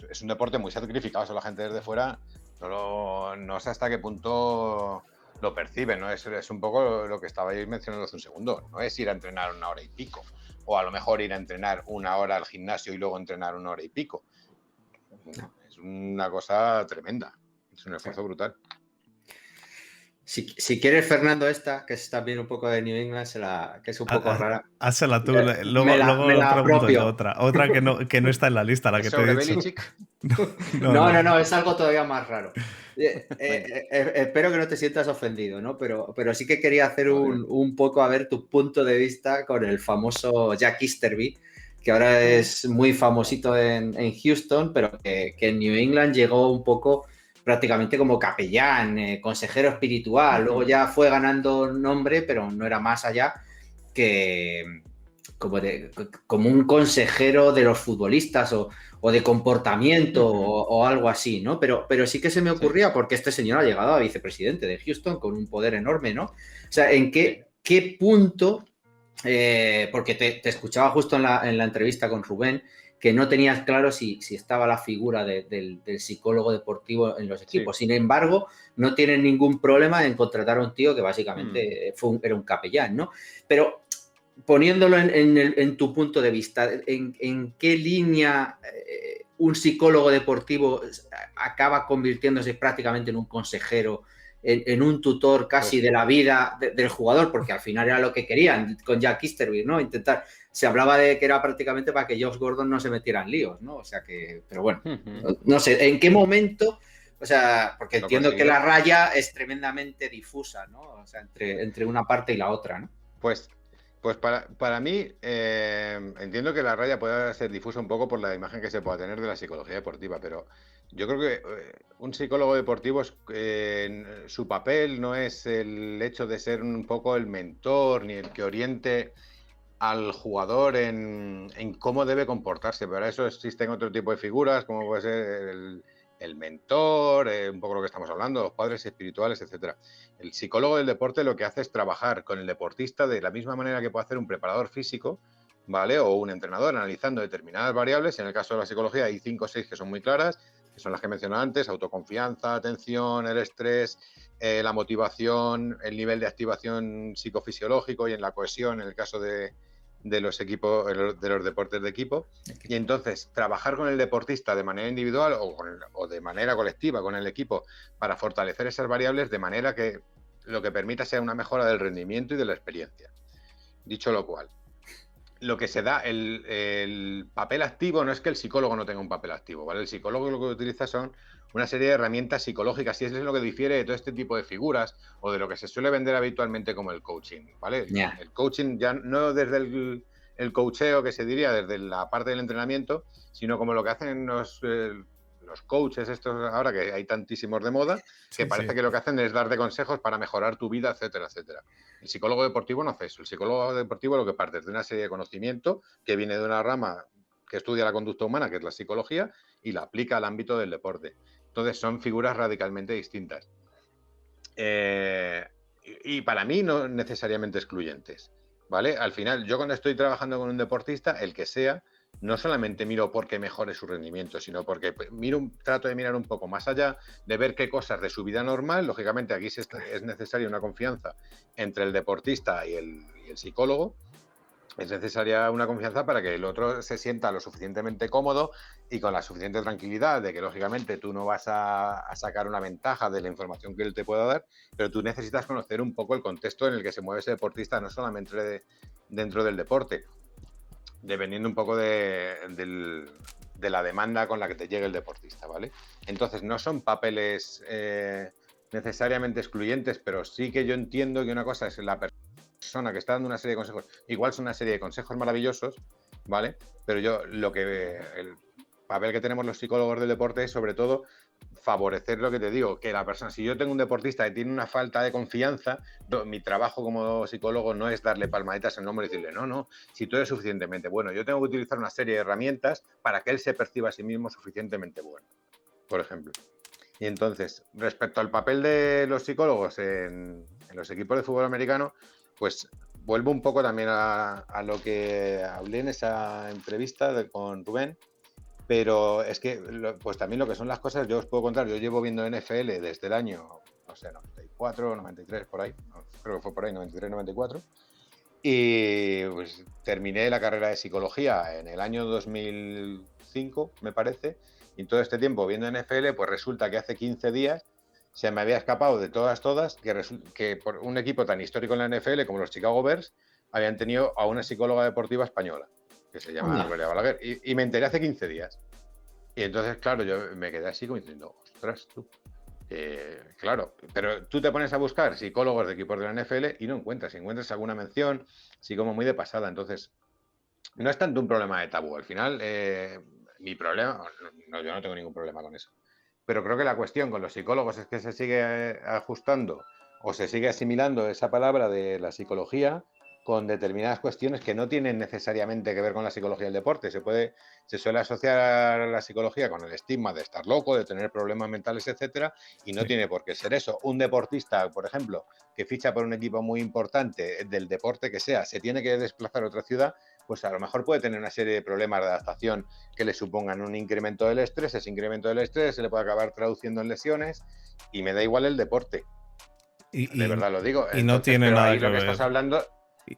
Speaker 3: Es un deporte muy sacrificado. Eso la gente desde fuera no sé hasta qué punto lo percibe, ¿no? Es un poco lo que estabais mencionando hace un segundo. No es ir a entrenar 1 hora y pico. O a lo mejor ir a entrenar 1 hora al gimnasio y luego entrenar 1 hora y pico. No. Es una cosa tremenda, es un esfuerzo brutal.
Speaker 2: Si quieres, Fernando, esta, que es también un poco de New England, que es un poco rara.
Speaker 1: Hazla tú, luego pregunto yo otra que no está en la lista, la que te he dicho.
Speaker 2: No, es algo todavía más raro. Espero que no te sientas ofendido, ¿no? Pero sí que quería hacer un poco a ver tu punto de vista con el famoso Jack Easterby, que ahora es muy famosito en Houston, pero que en New England llegó un poco prácticamente como capellán, consejero espiritual. Luego ya fue ganando nombre, pero no era más allá que como un consejero de los futbolistas o de comportamiento o algo así, ¿no? Pero sí que se me ocurría, porque este señor ha llegado a vicepresidente de Houston con un poder enorme, ¿no? O sea, ¿en qué punto? Porque te escuchaba justo en la entrevista con Rubén, que no tenías claro si estaba la figura del psicólogo deportivo en los equipos. Sí. Sin embargo, no tienen ningún problema en contratar a un tío que básicamente era un capellán, ¿no? Pero poniéndolo en tu punto de vista, ¿en qué línea un psicólogo deportivo acaba convirtiéndose prácticamente en un consejero, en un tutor casi de la vida del jugador? Porque al final era lo que querían con Jack Easterby, ¿no? Se hablaba de que era prácticamente para que Josh Gordon no se metiera en líos, ¿no? O sea que, pero bueno, no sé, ¿en qué momento? O sea, porque entiendo que la raya es tremendamente difusa, ¿no? O sea, entre una parte y la otra, ¿no?
Speaker 3: Pues para mí, entiendo que la raya pueda ser difusa un poco por la imagen que se pueda tener de la psicología deportiva, pero yo creo que un psicólogo deportivo, su papel no es el hecho de ser un poco el mentor ni el que oriente al jugador en cómo debe comportarse. Para eso existen otro tipo de figuras, como puede ser el mentor, un poco lo que estamos hablando, los padres espirituales, etcétera. El psicólogo del deporte lo que hace es trabajar con el deportista de la misma manera que puede hacer un preparador físico, ¿vale? O un entrenador analizando determinadas variables. En el caso de la psicología hay 5 o 6 que son muy claras, que son las que he mencionado antes: autoconfianza, atención, el estrés, la motivación, el nivel de activación psicofisiológico y en la cohesión en el caso de los equipos, de los deportes de equipo. Y entonces trabajar con el deportista de manera individual o de manera colectiva con el equipo para fortalecer esas variables de manera que lo que permita sea una mejora del rendimiento y de la experiencia. Dicho lo cual, lo que se da, el papel activo no es que el psicólogo no tenga un papel activo, ¿vale? El psicólogo lo que utiliza son una serie de herramientas psicológicas y eso es lo que difiere de todo este tipo de figuras o de lo que se suele vender habitualmente como el coaching, ¿vale?
Speaker 2: Yeah.
Speaker 3: El coaching ya no desde el coacheo que se diría, desde la parte del entrenamiento, sino como lo que hacen los coaches estos ahora que hay tantísimos de moda, que parece que lo que hacen es darte consejos para mejorar tu vida, etcétera, etcétera. El psicólogo deportivo no hace eso. El psicólogo deportivo lo que parte es de una serie de conocimiento que viene de una rama que estudia la conducta humana, que es la psicología, y la aplica al ámbito del deporte. Entonces son figuras radicalmente distintas. Y para mí no necesariamente excluyentes, ¿vale? Al final, yo cuando estoy trabajando con un deportista, el que sea, no solamente miro porque mejore su rendimiento, sino porque trato de mirar un poco más allá, de ver qué cosas de su vida normal. Lógicamente aquí es necesaria una confianza entre el deportista y el psicólogo. Es necesaria una confianza para que el otro se sienta lo suficientemente cómodo y con la suficiente tranquilidad de que, lógicamente, tú no vas a sacar una ventaja de la información que él te pueda dar, pero tú necesitas conocer un poco el contexto en el que se mueve ese deportista, no solamente dentro del deporte, dependiendo un poco de la demanda con la que te llegue el deportista, ¿vale? Entonces, no son papeles necesariamente excluyentes, pero sí que yo entiendo que una cosa es la persona que está dando una serie de consejos, igual son una serie de consejos maravillosos, ¿vale? Pero el papel que tenemos los psicólogos del deporte es sobre todo favorecer lo que te digo, que la persona, si yo tengo un deportista que tiene una falta de confianza, mi trabajo como psicólogo no es darle palmaditas en el hombro y decirle, no, si tú eres suficientemente bueno, yo tengo que utilizar una serie de herramientas para que él se perciba a sí mismo suficientemente bueno, por ejemplo. Y entonces, respecto al papel de los psicólogos en los equipos de fútbol americano, pues vuelvo un poco también a lo que hablé en esa entrevista con Rubén, pero es que pues también lo que son las cosas, yo os puedo contar, yo llevo viendo NFL desde el año, no sé, 94, 93, por ahí, creo que fue por ahí, 93, 94, y pues terminé la carrera de psicología en el año 2005, me parece, y todo este tiempo viendo NFL, pues resulta que hace 15 días se me había escapado de todas que por un equipo tan histórico en la NFL como los Chicago Bears habían tenido a una psicóloga deportiva española que se llama Noelia Balaguer, y me enteré hace 15 días. Y entonces, claro, yo me quedé así como diciendo, ostras, tú. Claro, pero tú te pones a buscar psicólogos de equipos de la NFL y no encuentras. Si encuentras alguna mención, sí, como muy de pasada. Entonces, no es tanto un problema de tabú. Al final, mi problema, no, yo no tengo ningún problema con eso. Pero creo que la cuestión con los psicólogos es que se sigue ajustando o se sigue asimilando esa palabra de la psicología con determinadas cuestiones que no tienen necesariamente que ver con la psicología del deporte. Se suele asociar la psicología con el estigma de estar loco, de tener problemas mentales, etcétera, y no tiene por qué ser eso. Un deportista, por ejemplo, que ficha por un equipo muy importante del deporte que sea, se tiene que desplazar a otra ciudad, pues a lo mejor puede tener una serie de problemas de adaptación que le supongan un incremento del estrés. Ese incremento del estrés se le puede acabar traduciendo en lesiones y me da igual el deporte. De verdad lo digo.
Speaker 1: Y entonces, no tiene nada que ver.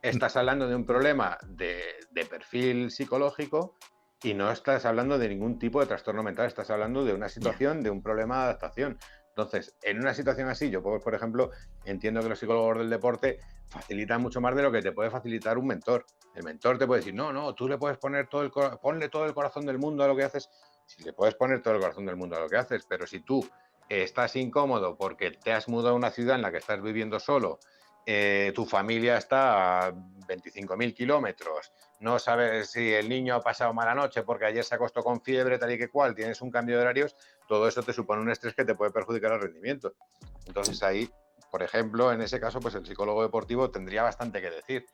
Speaker 3: Estás hablando de un problema de perfil psicológico y no estás hablando de ningún tipo de trastorno mental, estás hablando de una situación, de un problema de adaptación. Entonces, en una situación así, yo, por ejemplo, entiendo que los psicólogos del deporte facilitan mucho más de lo que te puede facilitar un mentor. El mentor te puede decir, no, tú le puedes poner ponle todo el corazón del mundo a lo que haces. Si le puedes poner todo el corazón del mundo a lo que haces, pero si tú estás incómodo porque te has mudado a una ciudad en la que estás viviendo solo, tu familia está a 25.000 kilómetros, no sabes si el niño ha pasado mala noche porque ayer se acostó con fiebre, tal y que cual, tienes un cambio de horarios, todo eso te supone un estrés que te puede perjudicar el rendimiento. Entonces ahí, por ejemplo, en ese caso, pues el psicólogo deportivo tendría bastante que decir.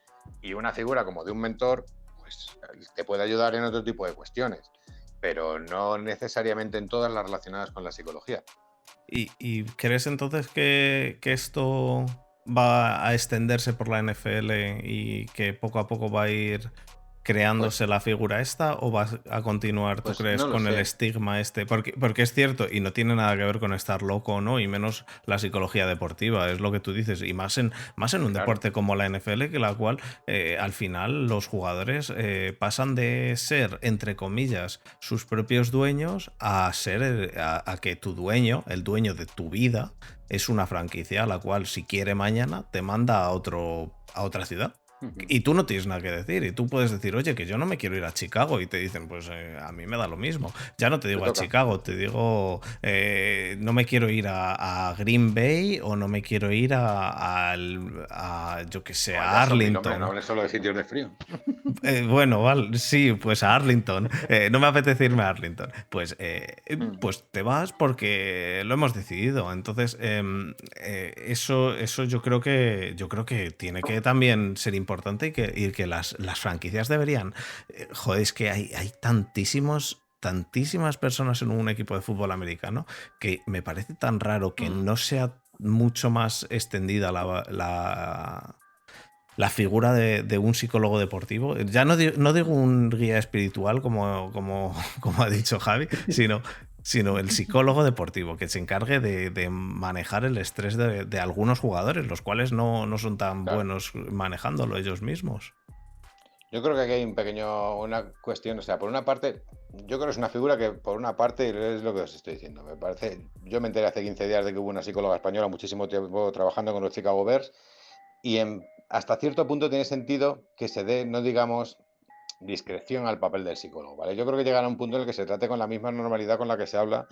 Speaker 3: Y una figura como de un mentor, pues te puede ayudar en otro tipo de cuestiones, pero no necesariamente en todas las relacionadas con la psicología.
Speaker 1: ¿Y crees entonces que esto va a extenderse por la NFL y que poco a poco va a ir creándose la figura esta, o vas a continuar, tú crees,
Speaker 3: no lo
Speaker 1: con el
Speaker 3: sé.
Speaker 1: estigma este? Porque es cierto, y no tiene nada que ver con estar loco o no, y menos la psicología deportiva, es lo que tú dices, y más en un
Speaker 3: Claro.
Speaker 1: deporte como la NFL, que la cual al final los jugadores pasan de ser, entre comillas, sus propios dueños a ser a que tu dueño, el dueño de tu vida, es una franquicia a la cual, si quiere mañana, te manda a otra ciudad. Y tú no tienes nada que decir. Y tú puedes decir, oye, que yo no me quiero ir a Chicago. Y te dicen, pues a mí me da lo mismo. Ya no te digo a Chicago, te digo, no me quiero ir a Green Bay, o no me quiero ir yo qué sé, a Arlington.
Speaker 3: No hables solo de sitios de frío.
Speaker 1: Bueno, vale, sí, pues a Arlington. No me apetece irme a Arlington. Pues te vas porque lo hemos decidido. Entonces, eso yo creo que tiene que también ser importante, y que las franquicias deberían. Joder, es que hay tantísimas personas en un equipo de fútbol americano, que me parece tan raro que no sea mucho más extendida la figura de un psicólogo deportivo. Ya no digo un guía espiritual, como ha dicho Javi, sino el psicólogo deportivo, que se encargue de manejar el estrés de algunos jugadores, los cuales no son tan buenos manejándolo ellos mismos.
Speaker 3: Yo creo que aquí hay una cuestión, o sea, por una parte, yo creo que es una figura que, por una parte, es lo que os estoy diciendo. Me parece, yo me enteré hace 15 días de que hubo una psicóloga española muchísimo tiempo trabajando con los Chicago Bears, y hasta cierto punto tiene sentido que se dé, no digamos, discreción al papel del psicólogo, ¿vale? Yo creo que llegará a un punto en el que se trate con la misma normalidad con la que se habla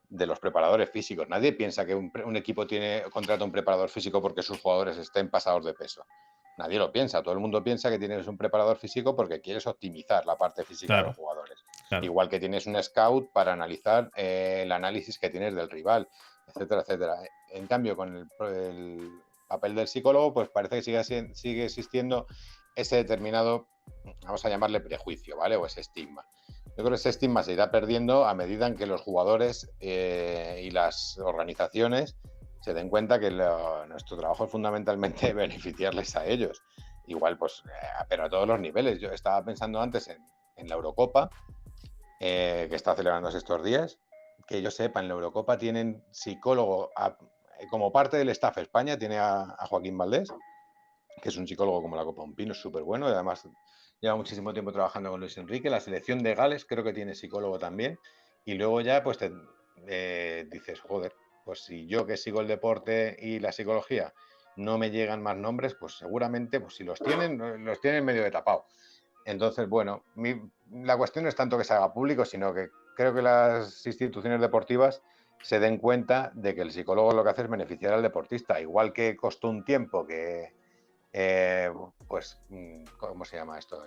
Speaker 3: de los preparadores físicos. Nadie piensa que un equipo contrata un preparador físico porque sus jugadores estén pasados de peso. Nadie lo piensa. Todo el mundo piensa que tienes un preparador físico porque quieres optimizar la parte física de los jugadores. Claro. Igual que tienes un scout para analizar el análisis que tienes del rival, etcétera, etcétera. En cambio, con el papel del psicólogo, pues parece que sigue existiendo ese determinado, vamos a llamarle prejuicio, ¿vale? O ese estigma. Yo creo que ese estigma se irá perdiendo a medida en que los jugadores y las organizaciones se den cuenta que nuestro trabajo es fundamentalmente beneficiarles a ellos. Igual, pues, pero a todos los niveles. Yo estaba pensando antes en la Eurocopa, que está celebrándose estos días. Que yo sepa, en la Eurocopa tienen psicólogo como parte del staff. España tiene a Joaquín Valdés, que es un psicólogo como la Copa Un Pino, súper bueno, y además lleva muchísimo tiempo trabajando con Luis Enrique. La selección de Gales creo que tiene psicólogo también. Y luego ya, pues, dices, joder, pues si yo, que sigo el deporte y la psicología, no me llegan más nombres, pues seguramente, pues si los tienen medio de tapado. Entonces, bueno, la cuestión no es tanto que se haga público, sino que creo que las instituciones deportivas se den cuenta de que el psicólogo lo que hace es beneficiar al deportista. Igual que costó un tiempo que, pues, ¿cómo se llama esto?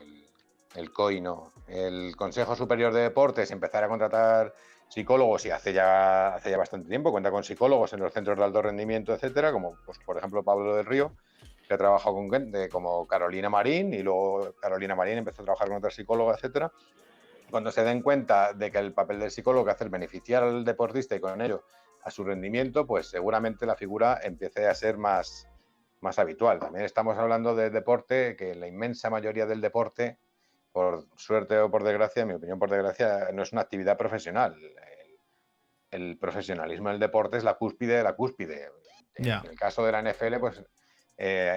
Speaker 3: El COI, ¿no? El Consejo Superior de Deportes empezar a contratar psicólogos, y hace ya bastante tiempo cuenta con psicólogos en los centros de alto rendimiento, etcétera, como, pues, por ejemplo, Pablo del Río, que ha trabajado con gente como Carolina Marín, y luego Carolina Marín empezó a trabajar con otra psicóloga, etcétera. Cuando se den cuenta de que el papel del psicólogo que hace es beneficiar al deportista y con ello a su rendimiento, pues seguramente la figura empiece a ser más habitual. También estamos hablando de deporte, que la inmensa mayoría del deporte, por suerte o por desgracia, en mi opinión por desgracia, no es una actividad profesional. El profesionalismo del deporte es la cúspide de la cúspide. En el caso de la NFL, pues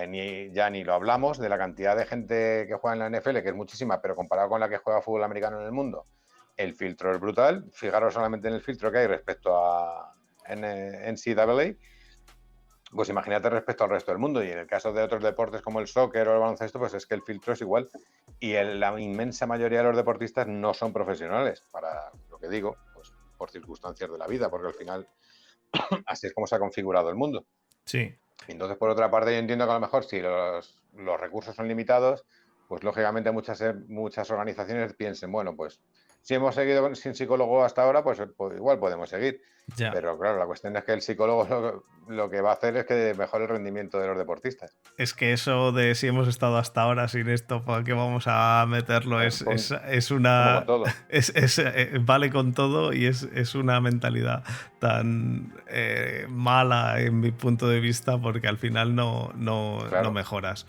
Speaker 3: ni lo hablamos de la cantidad de gente que juega en la NFL, que es muchísima, pero comparado con la que juega fútbol americano en el mundo, el filtro es brutal. Fijaros solamente en el filtro que hay respecto a NCAA, pues imagínate respecto al resto del mundo. Y en el caso de otros deportes como el soccer o el baloncesto, pues es que el filtro es igual. Y la inmensa mayoría de los deportistas no son profesionales, para lo que digo, pues por circunstancias de la vida, porque al final así es como se ha configurado el mundo.
Speaker 1: Sí.
Speaker 3: Entonces, por otra parte, yo entiendo que a lo mejor si los recursos son limitados, pues lógicamente muchas organizaciones piensen, bueno, pues si hemos seguido sin psicólogo hasta ahora, pues igual podemos seguir.
Speaker 1: Ya.
Speaker 3: Pero claro, la cuestión es que el psicólogo lo que va a hacer es que mejore el rendimiento de los deportistas.
Speaker 1: Es que eso de si hemos estado hasta ahora sin esto, ¿para qué vamos a meterlo? Es una...
Speaker 3: Como todo.
Speaker 1: Vale con todo, y es una mentalidad tan mala en mi punto de vista, porque al final no mejoras.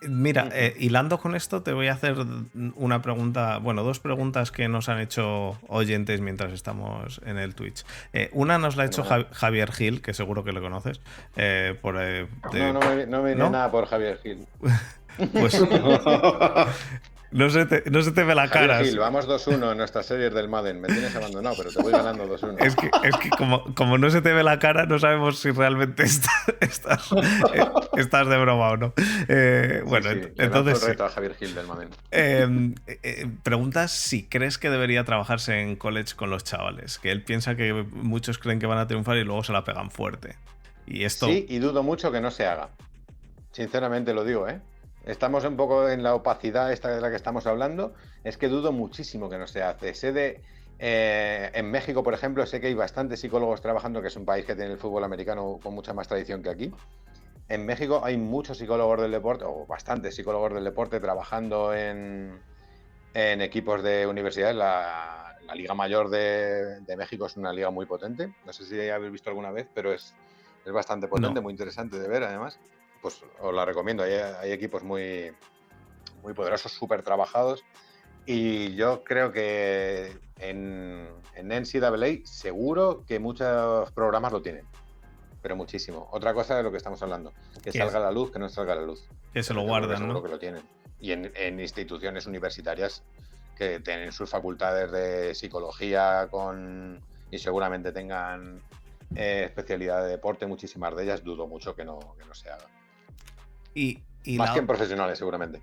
Speaker 1: Mira, hilando con esto, te voy a hacer una pregunta, bueno, dos preguntas que nos han hecho oyentes mientras estamos en el Twitch. Una nos la ha hecho Javier Gil, que seguro que lo conoces.
Speaker 3: No me diré nada por Javier Gil.
Speaker 1: Pues no se te ve la cara.
Speaker 3: Javier Gil, vamos 2-1 en nuestras series del Madden. Me tienes abandonado, pero te voy ganando 2-1.
Speaker 1: Es que como no se te ve la cara, no sabemos si realmente estás de broma o no. Bueno,
Speaker 3: sí.
Speaker 1: entonces.
Speaker 3: El reto a Javier Gil del Madden.
Speaker 1: Preguntas si crees que debería trabajarse en college con los chavales. Que él piensa que muchos creen que van a triunfar y luego se la pegan fuerte. Y esto.
Speaker 3: Sí, y dudo mucho que no se haga. Sinceramente lo digo, ¿eh? Estamos un poco en la opacidad esta de la que estamos hablando. Es que dudo muchísimo que no se hace. En México, por ejemplo, sé que hay bastantes psicólogos trabajando, que es un país que tiene el fútbol americano con mucha más tradición que aquí. En México hay muchos psicólogos del deporte, o bastantes psicólogos del deporte, trabajando en equipos de universidades. La Liga Mayor de México es una liga muy potente. No sé si habéis visto alguna vez, pero es bastante potente, muy interesante de ver, además. Pues os la recomiendo. Hay equipos muy, muy poderosos, súper trabajados. Y yo creo que en NCAA seguro que muchos programas lo tienen. Pero muchísimo. Otra cosa de lo que estamos hablando. Que salga a la luz, que no salga a la luz.
Speaker 1: Que se lo guardan,
Speaker 3: seguro
Speaker 1: ¿no?
Speaker 3: que lo tienen. Y en instituciones universitarias que tienen sus facultades de psicología y seguramente tengan especialidad de deporte, muchísimas de ellas, dudo mucho que no se haga. Más que en profesionales, seguramente.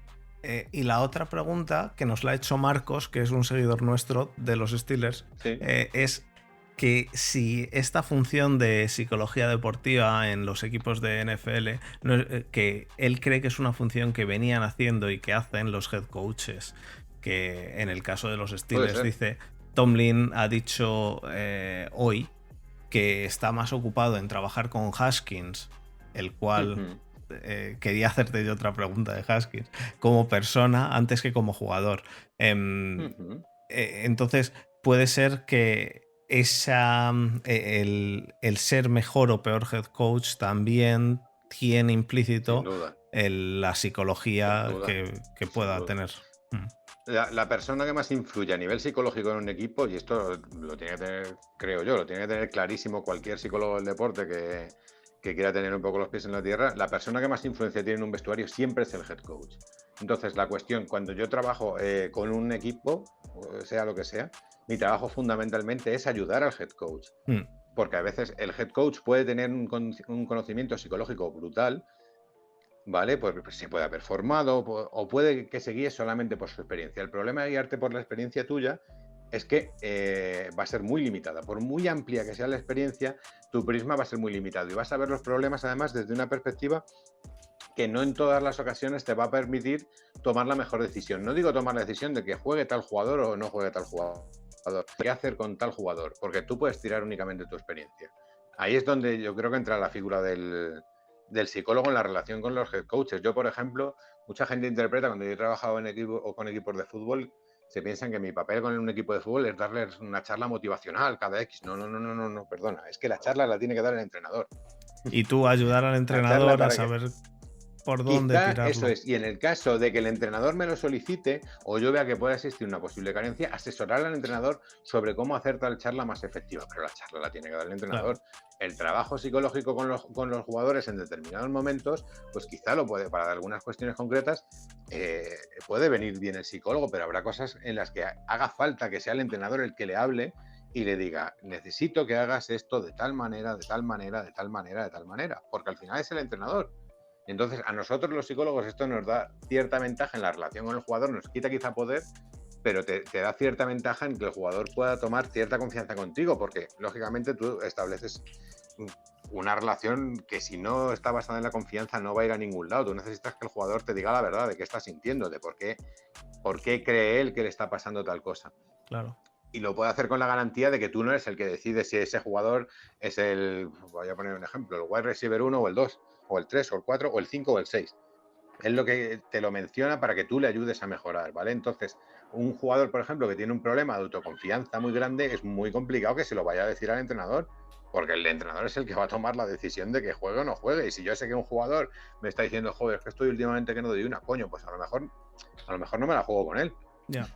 Speaker 1: Y la otra pregunta que nos la ha hecho Marcos, que es un seguidor nuestro de los Steelers,
Speaker 3: sí.
Speaker 1: Es que si esta función de psicología deportiva en los equipos de NFL, que él cree que es una función que venían haciendo y que hacen los head coaches, que en el caso de los Steelers dice, Tomlin ha dicho hoy que está más ocupado en trabajar con Haskins, el cual... quería hacerte yo otra pregunta de Haskins, como persona antes que como jugador. Entonces, puede ser que el ser mejor o peor head coach también tiene implícito la psicología que pueda tener.
Speaker 3: La persona que más influye a nivel psicológico en un equipo, y esto lo tiene que tener, creo yo, lo tiene que tener clarísimo cualquier psicólogo del deporte que quiera tener un poco los pies en la tierra, la persona que más influencia tiene en un vestuario siempre es el head coach. Entonces, la cuestión, cuando yo trabajo con un equipo, sea lo que sea, mi trabajo fundamentalmente es ayudar al head coach. Porque a veces el head coach puede tener un conocimiento psicológico brutal, ¿vale? Pues se puede haber formado o puede que se guíe solamente por su experiencia. El problema de guiarte por la experiencia tuya es que va a ser muy limitada. Por muy amplia que sea la experiencia, tu prisma va a ser muy limitado y vas a ver los problemas además desde una perspectiva que no en todas las ocasiones te va a permitir tomar la mejor decisión. No digo tomar la decisión de que juegue tal jugador o no juegue tal jugador. ¿Qué hacer con tal jugador? Porque tú puedes tirar únicamente tu experiencia. Ahí es donde yo creo que entra la figura del psicólogo en la relación con los head coaches. Yo, por ejemplo, mucha gente interpreta cuando yo he trabajado en equipo o con equipos de fútbol, se piensan que mi papel con un equipo de fútbol es darles una charla motivacional cada X. No, perdona. Es que la charla la tiene que dar el entrenador.
Speaker 1: Y tú ayudar al entrenador a saber por dónde tirarlo.
Speaker 3: Eso es. Y en el caso de que el entrenador me lo solicite o yo vea que pueda existir una posible carencia, asesorar al entrenador sobre cómo hacer tal charla más efectiva. Pero la charla la tiene que dar el entrenador. Claro. El trabajo psicológico con los jugadores en determinados momentos, pues quizá lo puede, para algunas cuestiones concretas, puede venir bien el psicólogo, pero habrá cosas en las que haga falta que sea el entrenador el que le hable y le diga, necesito que hagas esto de tal manera, de tal manera, de tal manera, de tal manera, porque al final es el entrenador. Entonces, a nosotros los psicólogos esto nos da cierta ventaja en la relación con el jugador, nos quita quizá poder, pero te da cierta ventaja en que el jugador pueda tomar cierta confianza contigo, porque lógicamente tú estableces una relación que si no está basada en la confianza no va a ir a ningún lado. Tú necesitas que el jugador te diga la verdad de qué está sintiendo, de por qué cree él que le está pasando tal cosa.
Speaker 1: Claro.
Speaker 3: Y lo puede hacer con la garantía de que tú no eres el que decide si ese jugador es voy a poner un ejemplo, el wide receiver 1 o el 2, o el 3 o el 4 o el 5 o el 6. Es lo que te lo menciona para que tú le ayudes a mejorar, ¿vale? Entonces, un jugador, por ejemplo, que tiene un problema de autoconfianza muy grande, es muy complicado que se lo vaya a decir al entrenador, porque el entrenador es el que va a tomar la decisión de que juegue o no juegue. Y si yo sé que un jugador me está diciendo, joder, es que estoy últimamente que no doy una, coño, pues a lo mejor no me la juego con él.
Speaker 1: Ya.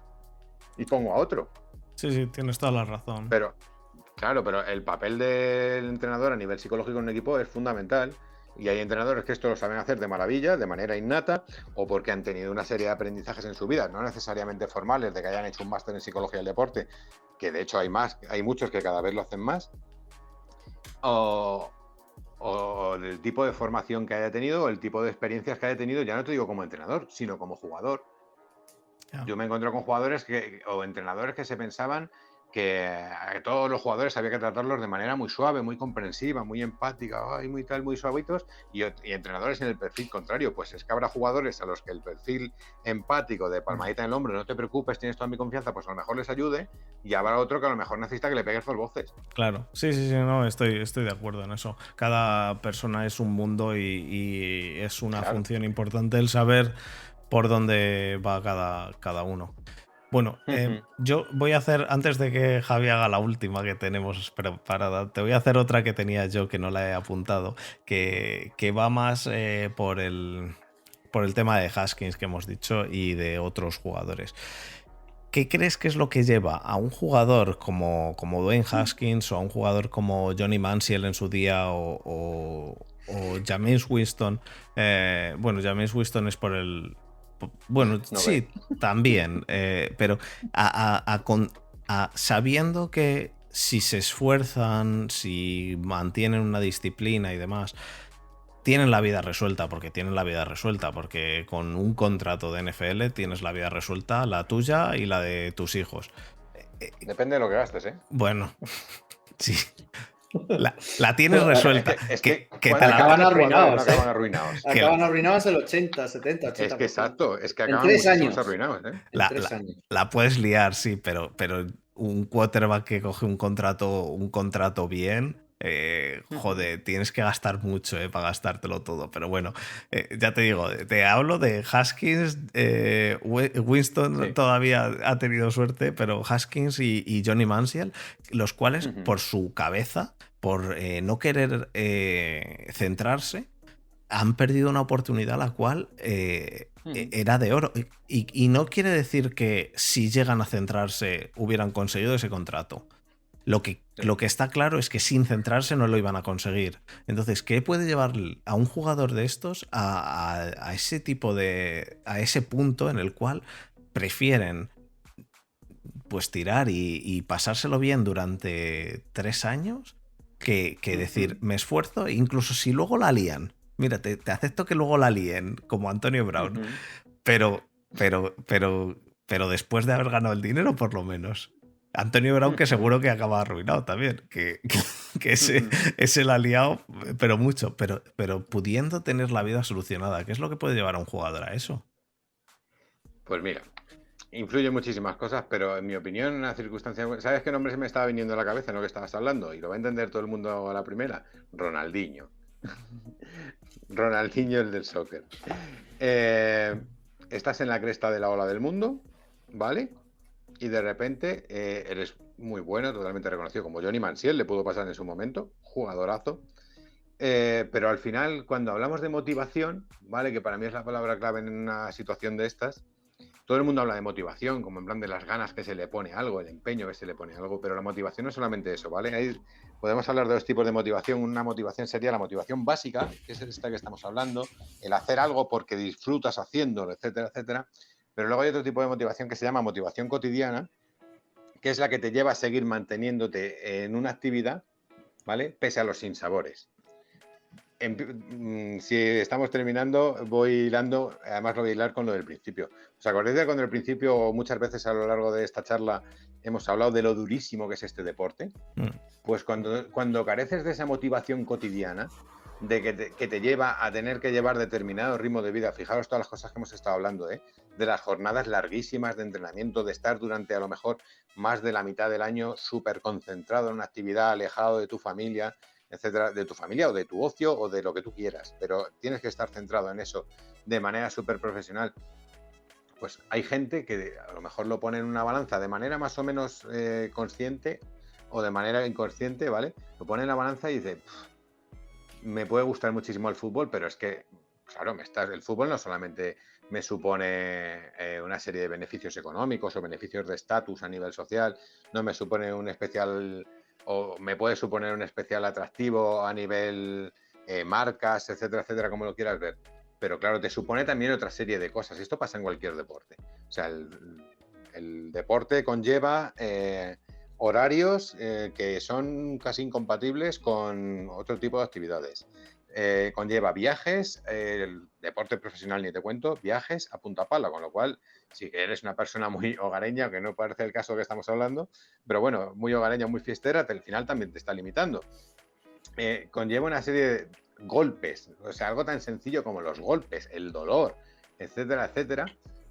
Speaker 3: Y pongo a otro.
Speaker 1: Sí, tienes toda la razón.
Speaker 3: Pero, claro, pero el papel del entrenador a nivel psicológico en un equipo es fundamental. Y hay entrenadores que esto lo saben hacer de maravilla, de manera innata, o porque han tenido una serie de aprendizajes en su vida, no necesariamente formales, de que hayan hecho un máster en psicología del deporte, que de hecho hay muchos que cada vez lo hacen más, o del tipo de formación que haya tenido, o el tipo de experiencias que haya tenido, ya no te digo como entrenador, sino como jugador.
Speaker 1: Ya.
Speaker 3: Yo me encuentro con jugadores o entrenadores que se pensaban que a todos los jugadores había que tratarlos de manera muy suave, muy comprensiva, muy empática, muy tal, muy suavitos, y entrenadores en el perfil contrario. Pues es que habrá jugadores a los que el perfil empático de palmadita en el hombro, no te preocupes, tienes toda mi confianza, pues a lo mejor les ayude, y habrá otro que a lo mejor necesita que le pegues dos voces.
Speaker 1: Claro, sí, no, estoy de acuerdo en eso. Cada persona es un mundo y es una función importante el saber por dónde va cada uno. Bueno, yo voy a hacer, antes de que Javi haga la última que tenemos preparada, te voy a hacer otra que tenía yo que no la he apuntado, que va más por el tema de Haskins que hemos dicho y de otros jugadores. ¿Qué crees que es lo que lleva a un jugador como Dwayne Haskins o a un jugador como Johnny Manziel en su día o Jameis Winston? Bueno, Jameis Winston es por el... Bueno, no sí, también, pero sabiendo que si se esfuerzan, si mantienen una disciplina y demás, tienen la vida resuelta, porque con un contrato de NFL tienes la vida resuelta, la tuya y la de tus hijos.
Speaker 3: Depende de lo que gastes, ¿eh?
Speaker 1: Bueno, sí. La tienes resuelta.
Speaker 2: Es que acaban arruinados. Acaban arruinados el 80, 70, 80%.
Speaker 3: Es que exacto, es que acaban muchísimos arruinados, ¿eh?
Speaker 2: En 3 años.
Speaker 1: La puedes liar, sí, pero un quarterback que coge un contrato bien, joder, tienes que gastar mucho para gastártelo todo. Pero bueno, ya te digo, te hablo de Haskins, Winston todavía ha tenido suerte, pero Haskins y Johnny Manziel, los cuales por su cabeza, por no querer centrarse, han perdido una oportunidad la cual era de oro. Y no quiere decir que si llegan a centrarse hubieran conseguido ese contrato. Lo que está claro es que sin centrarse no lo iban a conseguir. Entonces, ¿qué puede llevar a un jugador de estos a ese tipo a ese punto en el cual prefieren pues tirar y pasárselo bien durante 3 años que decir, me esfuerzo, incluso si luego la lían? Mira, te acepto que luego la líen, como Antonio Brown, pero después de haber ganado el dinero, por lo menos. Antonio Brown, que seguro que acaba arruinado también, que ese la ha liado, pero mucho, pero pudiendo tener la vida solucionada. ¿Qué es lo que puede llevar a un jugador a eso?
Speaker 3: Pues mira, influyen muchísimas cosas, pero en mi opinión, en una circunstancia... ¿Sabes qué nombre se me estaba viniendo a la cabeza en lo que estabas hablando? Y lo va a entender todo el mundo a la primera. Ronaldinho. Ronaldinho, el del soccer. Estás en la cresta de la ola del mundo, ¿vale? Y de repente eres muy bueno, totalmente reconocido, como Johnny Manziel, le pudo pasar en su momento, jugadorazo. Pero al final, cuando hablamos de motivación, ¿vale? Que para mí es la palabra clave en una situación de estas, todo el mundo habla de motivación, como en plan de las ganas que se le pone a algo, el empeño que se le pone a algo, pero la motivación no es solamente eso, ¿vale? Ahí podemos hablar de dos tipos de motivación. Una motivación sería la motivación básica, que es esta que estamos hablando, el hacer algo porque disfrutas haciéndolo, etcétera, etcétera. Pero luego hay otro tipo de motivación que se llama motivación cotidiana, que es la que te lleva a seguir manteniéndote en una actividad, ¿vale? Pese a los sinsabores. Si estamos terminando, voy hilando, además lo voy a hilar con lo del principio. ¿Os acordáis de cuando al principio, muchas veces a lo largo de esta charla, hemos hablado de lo durísimo que es este deporte? Pues cuando careces de esa motivación cotidiana, de que te lleva a tener que llevar determinado ritmo de vida, fijaros todas las cosas que hemos estado hablando, de las jornadas larguísimas de entrenamiento, de estar durante a lo mejor más de la mitad del año súper concentrado en una actividad, alejado de tu familia, etcétera, de tu familia o de tu ocio o de lo que tú quieras, pero tienes que estar centrado en eso de manera súper profesional. pues hay gente que a lo mejor lo pone en una balanza de manera más o menos consciente o de manera inconsciente, ¿vale? Lo pone en la balanza y dice, me puede gustar muchísimo el fútbol, pero es que, claro, el fútbol no solamente me supone una serie de beneficios económicos o beneficios de estatus a nivel social, no me supone un especial, o me puede suponer un especial atractivo a nivel marcas, etcétera, etcétera, como lo quieras ver. Pero claro, te supone también otra serie de cosas. Esto pasa en cualquier deporte. O sea, el deporte conlleva horarios que son casi incompatibles con otro tipo de actividades. Conlleva viajes, el deporte profesional ni te cuento, viajes a punta pala, con lo cual, si eres una persona muy hogareña, que no parece el caso que estamos hablando, pero bueno, muy hogareña, muy fiestera, al final también te está limitando. Conlleva una serie de golpes, o sea, algo tan sencillo como los golpes, el dolor, etcétera, etcétera.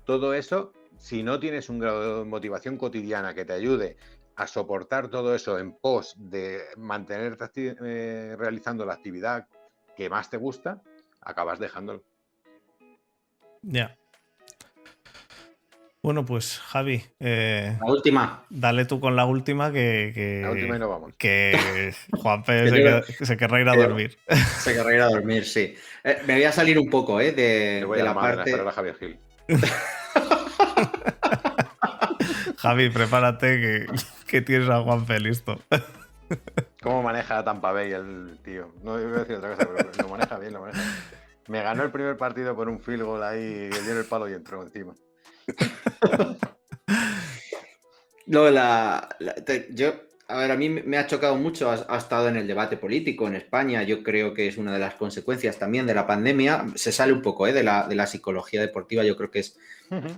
Speaker 3: Todo eso, si no tienes un grado de motivación cotidiana que te ayude a soportar todo eso en pos de mantenerte realizando la actividad que más te gusta, acabas dejándolo.
Speaker 1: Ya. Bueno, pues Javi,
Speaker 2: La última.
Speaker 1: dale tú con la última
Speaker 3: La última y nos vamos.
Speaker 1: que Juanpe se querrá ir a dormir.
Speaker 2: Se querrá ir a dormir, sí. Me voy a salir un poco de la parte...
Speaker 3: a Javier Gil.
Speaker 1: Javi, prepárate que tienes a Juanpe listo.
Speaker 3: ¿Cómo maneja Tampa Bay el tío? No iba a decir otra cosa, pero lo maneja bien, Me ganó el primer partido por un field goal ahí, que dio en el palo y entró encima.
Speaker 2: No, a ver, a mí me ha chocado mucho, ha estado en el debate político en España, yo creo que es una de las consecuencias también de la pandemia, se sale un poco de la psicología deportiva, yo creo que es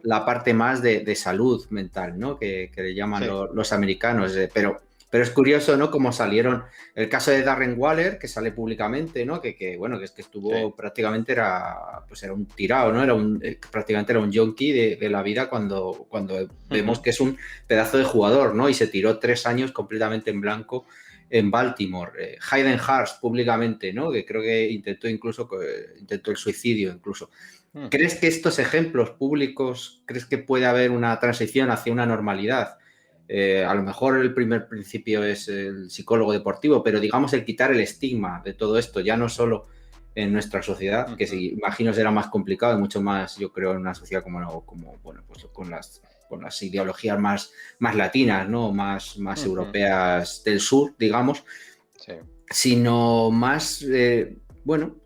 Speaker 2: la parte más de salud mental, ¿no? Que le llaman los americanos, pero es curioso, ¿no? Cómo salieron, el caso de Darren Waller, que sale públicamente, ¿no? Que estuvo prácticamente era un tirado, ¿no? Prácticamente era un junkie de la vida cuando vemos que es un pedazo de jugador, ¿no? Y se tiró 3 años completamente en blanco en Baltimore. Hayden Hurst públicamente, ¿no? Que creo que intentó el suicidio incluso. ¿Crees que estos ejemplos públicos, crees que puede haber una transición hacia una normalidad? A lo mejor el primer principio es el psicólogo deportivo, pero digamos el quitar el estigma de todo esto, ya no solo en nuestra sociedad, que imagino será más complicado y mucho más, yo creo, en una sociedad como bueno, pues con las ideologías más latinas, ¿no? Más europeas del sur, digamos, sino más, bueno,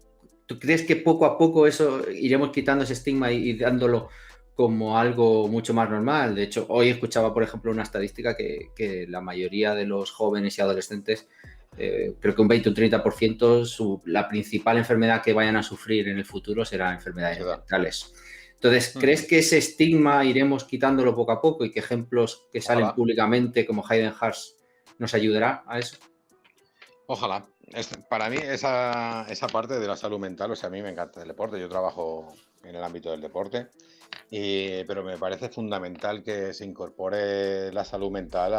Speaker 2: ¿tú crees que poco a poco eso iremos quitando ese estigma y dándolo como algo mucho más normal? De hecho, hoy escuchaba, por ejemplo, una estadística que la mayoría de los jóvenes y adolescentes, creo que un 20 o un 30%, la principal enfermedad que vayan a sufrir en el futuro será enfermedades mentales. Entonces, ¿crees que ese estigma iremos quitándolo poco a poco y que ejemplos que salen públicamente como Hayden Hurst nos ayudará a eso?
Speaker 3: Ojalá. Para mí esa parte de la salud mental, o sea, a mí me encanta el deporte, yo trabajo en el ámbito del deporte, pero me parece fundamental que se incorpore la salud mental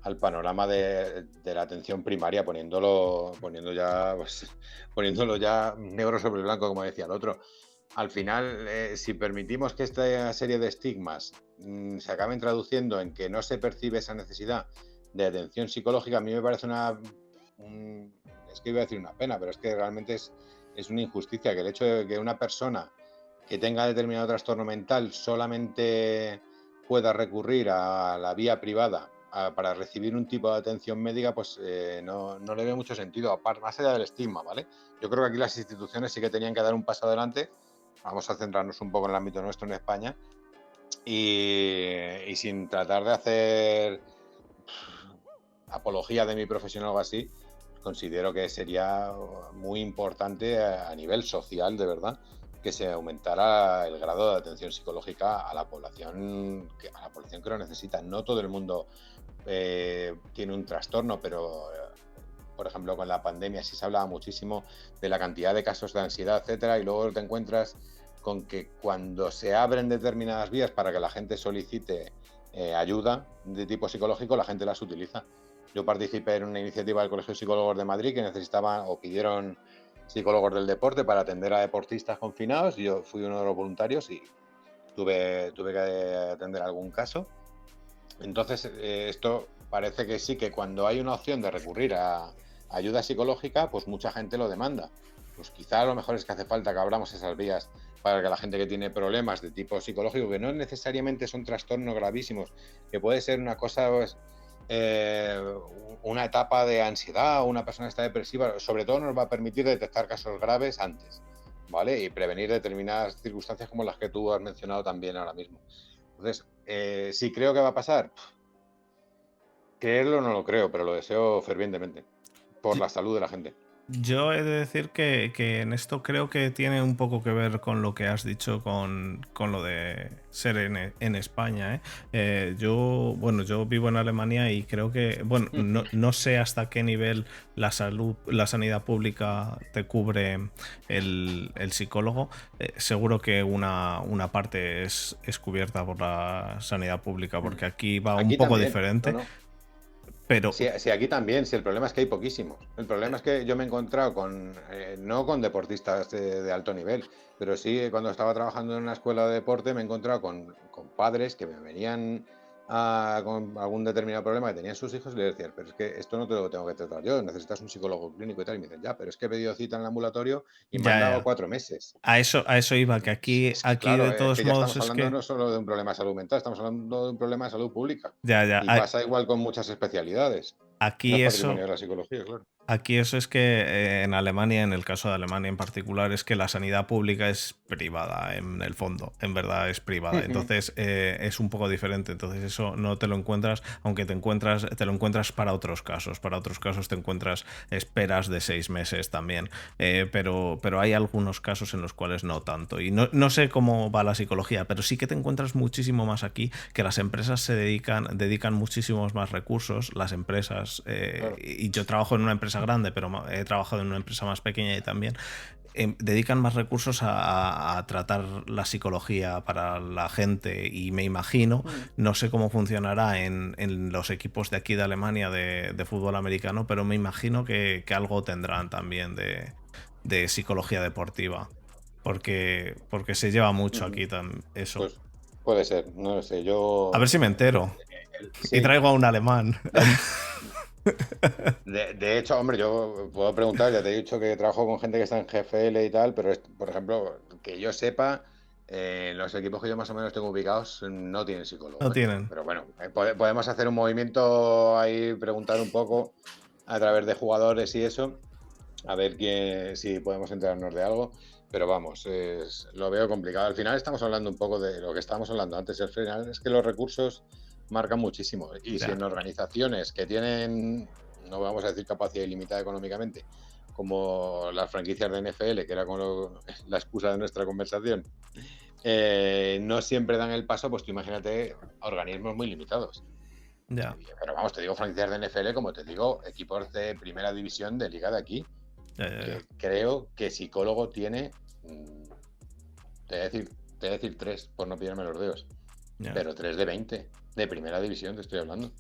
Speaker 3: al panorama de la atención primaria, poniéndolo ya negro sobre blanco, como decía el otro. Al final, si permitimos que esta serie de estigmas se acaben traduciendo en que no se percibe esa necesidad de atención psicológica, a mí me parece es que iba a decir una pena, pero es que realmente es una injusticia que el hecho de que una persona que tenga determinado trastorno mental solamente pueda recurrir a la vía privada para recibir un tipo de atención médica, pues no le veo mucho sentido, más allá del estigma, ¿vale? Yo creo que aquí las instituciones sí que tenían que dar un paso adelante. Vamos a centrarnos un poco en el ámbito nuestro en España y sin tratar de hacer apología de mi profesión o algo así, considero que sería muy importante a nivel social, de verdad, que se aumentara el grado de atención psicológica a la población que lo necesita. No todo el mundo tiene un trastorno, pero por ejemplo con la pandemia sí se hablaba muchísimo de la cantidad de casos de ansiedad, etcétera, y luego te encuentras con que cuando se abren determinadas vías para que la gente solicite ayuda de tipo psicológico, la gente las utiliza. Yo participé en una iniciativa del Colegio de Psicólogos de Madrid que necesitaban o pidieron psicólogos del deporte para atender a deportistas confinados, y yo fui uno de los voluntarios y tuve que atender algún caso. Entonces, esto parece que sí, que cuando hay una opción de recurrir a ayuda psicológica, pues mucha gente lo demanda. Pues quizá lo mejor es que hace falta que abramos esas vías para que la gente que tiene problemas de tipo psicológico, que no necesariamente son trastornos gravísimos, que puede ser una cosa, pues, una etapa de ansiedad o una persona que está depresiva, sobre todo nos va a permitir detectar casos graves antes, ¿vale? Y prevenir determinadas circunstancias como las que tú has mencionado también ahora mismo. Entonces, si creo que va a pasar, creerlo no lo creo, pero lo deseo fervientemente, por la salud de la gente.
Speaker 1: Yo he de decir que en esto creo que tiene un poco que ver con lo que has dicho con lo de ser en España, ¿eh? Yo vivo en Alemania y creo que, bueno, no sé hasta qué nivel la sanidad pública te cubre el psicólogo. Seguro que una parte es cubierta por la sanidad pública, porque aquí va un poco
Speaker 3: también,
Speaker 1: diferente.
Speaker 3: ¿no?
Speaker 1: Pero
Speaker 3: sí, aquí también, sí, el problema es que hay poquísimos. El problema es que yo me he encontrado no con deportistas de alto nivel, pero sí cuando estaba trabajando en una escuela de deporte me he encontrado con padres que me venían con algún determinado problema que tenían sus hijos y les decían, pero es que esto no te lo tengo que tratar yo, necesitas un psicólogo clínico y tal. Y me dicen, ya, pero es que he pedido cita en el ambulatorio y me han dado 4 meses.
Speaker 1: A eso iba, que aquí
Speaker 3: Claro,
Speaker 1: de todos
Speaker 3: que ya
Speaker 1: modos
Speaker 3: estamos hablando no solo de un problema de salud mental, estamos hablando de un problema de salud pública. Y pasa igual con muchas especialidades.
Speaker 1: Aquí
Speaker 3: no es
Speaker 1: eso,
Speaker 3: patrimonio de la psicología, claro.
Speaker 1: Aquí eso es que en Alemania, en el caso de Alemania en particular, es que la sanidad pública es privada en el fondo, en verdad es privada. Entonces es un poco diferente. Entonces eso no te lo encuentras, aunque te lo encuentras para otros casos. Para otros casos te encuentras esperas de 6 meses también. Pero hay algunos casos en los cuales no tanto. Y no sé cómo va la psicología, pero sí que te encuentras muchísimo más aquí, que las empresas dedican muchísimos más recursos. Las empresas,
Speaker 3: Claro.
Speaker 1: y yo trabajo en una empresa grande, pero he trabajado en una empresa más pequeña y también dedican más recursos a tratar la psicología para la gente, y me imagino, no sé cómo funcionará en los equipos de aquí de Alemania de fútbol americano, pero me imagino que algo tendrán también de psicología deportiva, porque se lleva mucho aquí eso.
Speaker 3: Pues puede ser, no lo sé, yo...
Speaker 1: A ver si me entero.
Speaker 3: Sí.
Speaker 1: Y traigo a un alemán.
Speaker 3: De hecho, hombre, yo puedo preguntar, ya te he dicho que trabajo con gente que está en GFL y tal, pero por ejemplo, que yo sepa, los equipos que yo más o menos tengo ubicados no tienen psicólogo.
Speaker 1: No tienen.
Speaker 3: Pero bueno, podemos hacer un movimiento ahí, preguntar un poco a través de jugadores y eso, a ver si podemos enterarnos de algo. Pero vamos, lo veo complicado. Al final estamos hablando un poco de lo que estábamos hablando antes. Al final es que los recursos marcan muchísimo. Y si en organizaciones que tienen, no vamos a decir capacidad ilimitada económicamente, como las franquicias de NFL, que era como la excusa de nuestra conversación, no siempre dan el paso, pues tú imagínate organismos muy limitados.
Speaker 1: Ya.
Speaker 3: Pero vamos, te digo franquicias de NFL, como te digo, equipos de primera división de liga de aquí. Que creo que psicólogo tiene, te voy a decir 3, por no pillarme los dedos, pero 3 de 20, de primera división te estoy hablando.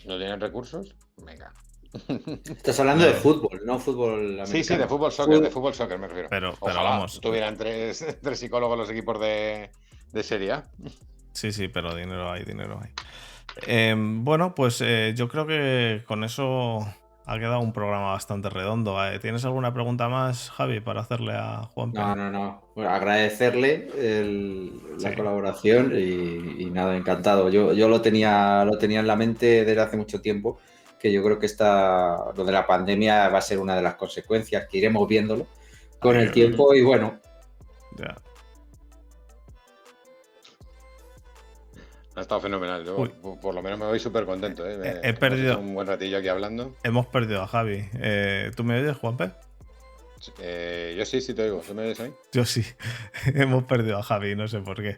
Speaker 3: ¿No tienen recursos? Venga.
Speaker 2: Estás hablando de fútbol, no fútbol americano.
Speaker 3: Sí, de fútbol soccer me refiero.
Speaker 1: Pero
Speaker 3: Ojalá
Speaker 1: vamos,
Speaker 3: tuvieran tres psicólogos los equipos de Serie A.
Speaker 1: Sí, pero dinero hay. Bueno, pues yo creo que con eso ha quedado un programa bastante redondo. ¿Tienes alguna pregunta más, Javi, para hacerle a Juan Pérez?
Speaker 2: No. Bueno, agradecerle la colaboración y nada, encantado. Yo lo tenía en la mente desde hace mucho tiempo, que yo creo que lo de la pandemia va a ser una de las consecuencias, que iremos viéndolo con el tiempo y bueno.
Speaker 1: Ya.
Speaker 3: Ha estado fenomenal. Yo por lo menos me voy súper contento.
Speaker 1: He perdido
Speaker 3: un buen ratillo aquí hablando.
Speaker 1: Hemos perdido a Javi. ¿Tú me oyes, Juanpe?
Speaker 3: Yo sí te oigo. ¿Tú me oyes a mí?
Speaker 1: Yo sí. Hemos perdido a Javi, no sé por qué.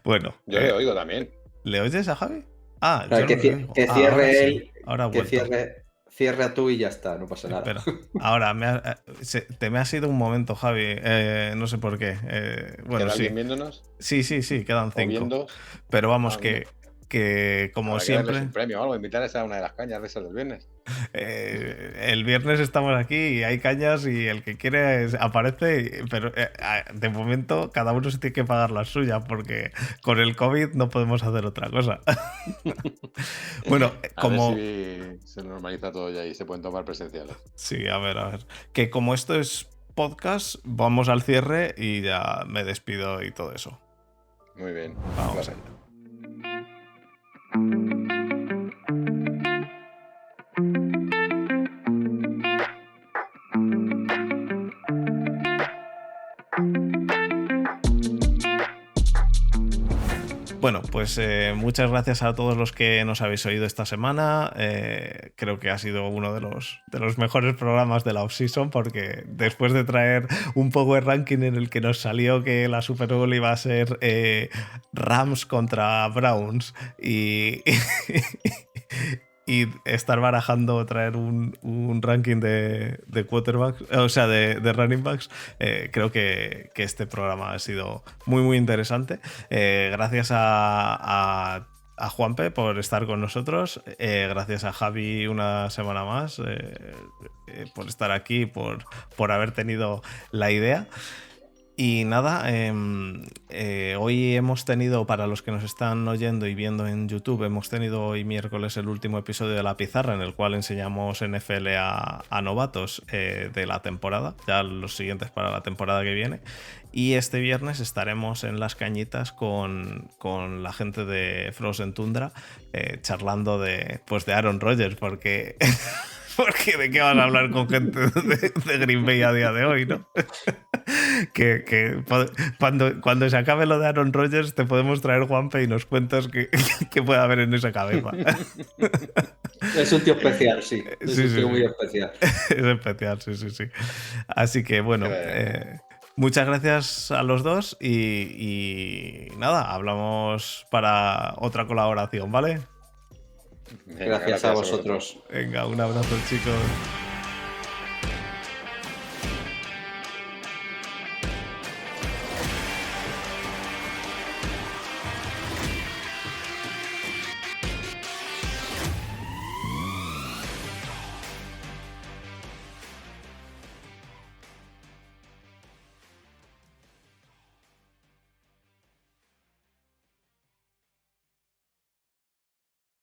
Speaker 1: Bueno.
Speaker 3: Yo le oigo también.
Speaker 1: ¿Le oyes a Javi?
Speaker 2: Que cierre él.
Speaker 1: Ahora
Speaker 2: que cierre a tú y ya está, no pasa nada.
Speaker 1: Espera. Ahora, me ha sido un momento, Javi. No sé por qué. Bueno,
Speaker 3: ¿Queda alguien viéndonos?
Speaker 1: Sí, quedan 5. Pero vamos, que que como
Speaker 3: Habrá que darles
Speaker 1: siempre...
Speaker 3: un premio o algo, invitarles a una de las cañas de esas del viernes.
Speaker 1: El viernes estamos aquí y hay cañas y el que quiere aparece, pero de momento cada uno se tiene que pagar la suya porque con el COVID no podemos hacer otra cosa. Bueno,
Speaker 3: A ver si se normaliza todo ya y se pueden tomar presenciales.
Speaker 1: Sí, a ver. Que como esto es podcast, vamos al cierre y ya me despido y todo eso.
Speaker 3: Muy bien.
Speaker 1: Vamos allá. Bueno, pues muchas gracias a todos los que nos habéis oído esta semana. Creo que ha sido uno de los mejores programas de la off-season porque después de traer un Power Ranking en el que nos salió que la Super Bowl iba a ser Rams contra Browns y estar barajando traer un ranking de quarterbacks, o sea, de running backs, creo que este programa ha sido muy, muy interesante. Gracias a Juanpe por estar con nosotros. Gracias a Javi una semana más por estar aquí, por haber tenido la idea. Y nada, hoy hemos tenido, para los que nos están oyendo y viendo en YouTube, hemos tenido hoy miércoles el último episodio de La Pizarra, en el cual enseñamos NFL a novatos de la temporada, ya los siguientes para la temporada que viene. Y este viernes estaremos en Las Cañitas con la gente de Frozen Tundra, charlando de Aaron Rodgers, porque... Porque de qué van a hablar con gente de Green Bay a día de hoy, ¿no? que cuando se acabe lo de Aaron Rodgers te podemos traer, Juanpe, y nos cuentas qué puede haber en esa cabeza.
Speaker 2: Es un tío especial, sí. Es un tío muy especial.
Speaker 1: Es especial, sí. Así que bueno, muchas gracias a los dos y nada, hablamos para otra colaboración, ¿vale?
Speaker 2: Gracias a vosotros.
Speaker 1: Venga, un abrazo, chicos.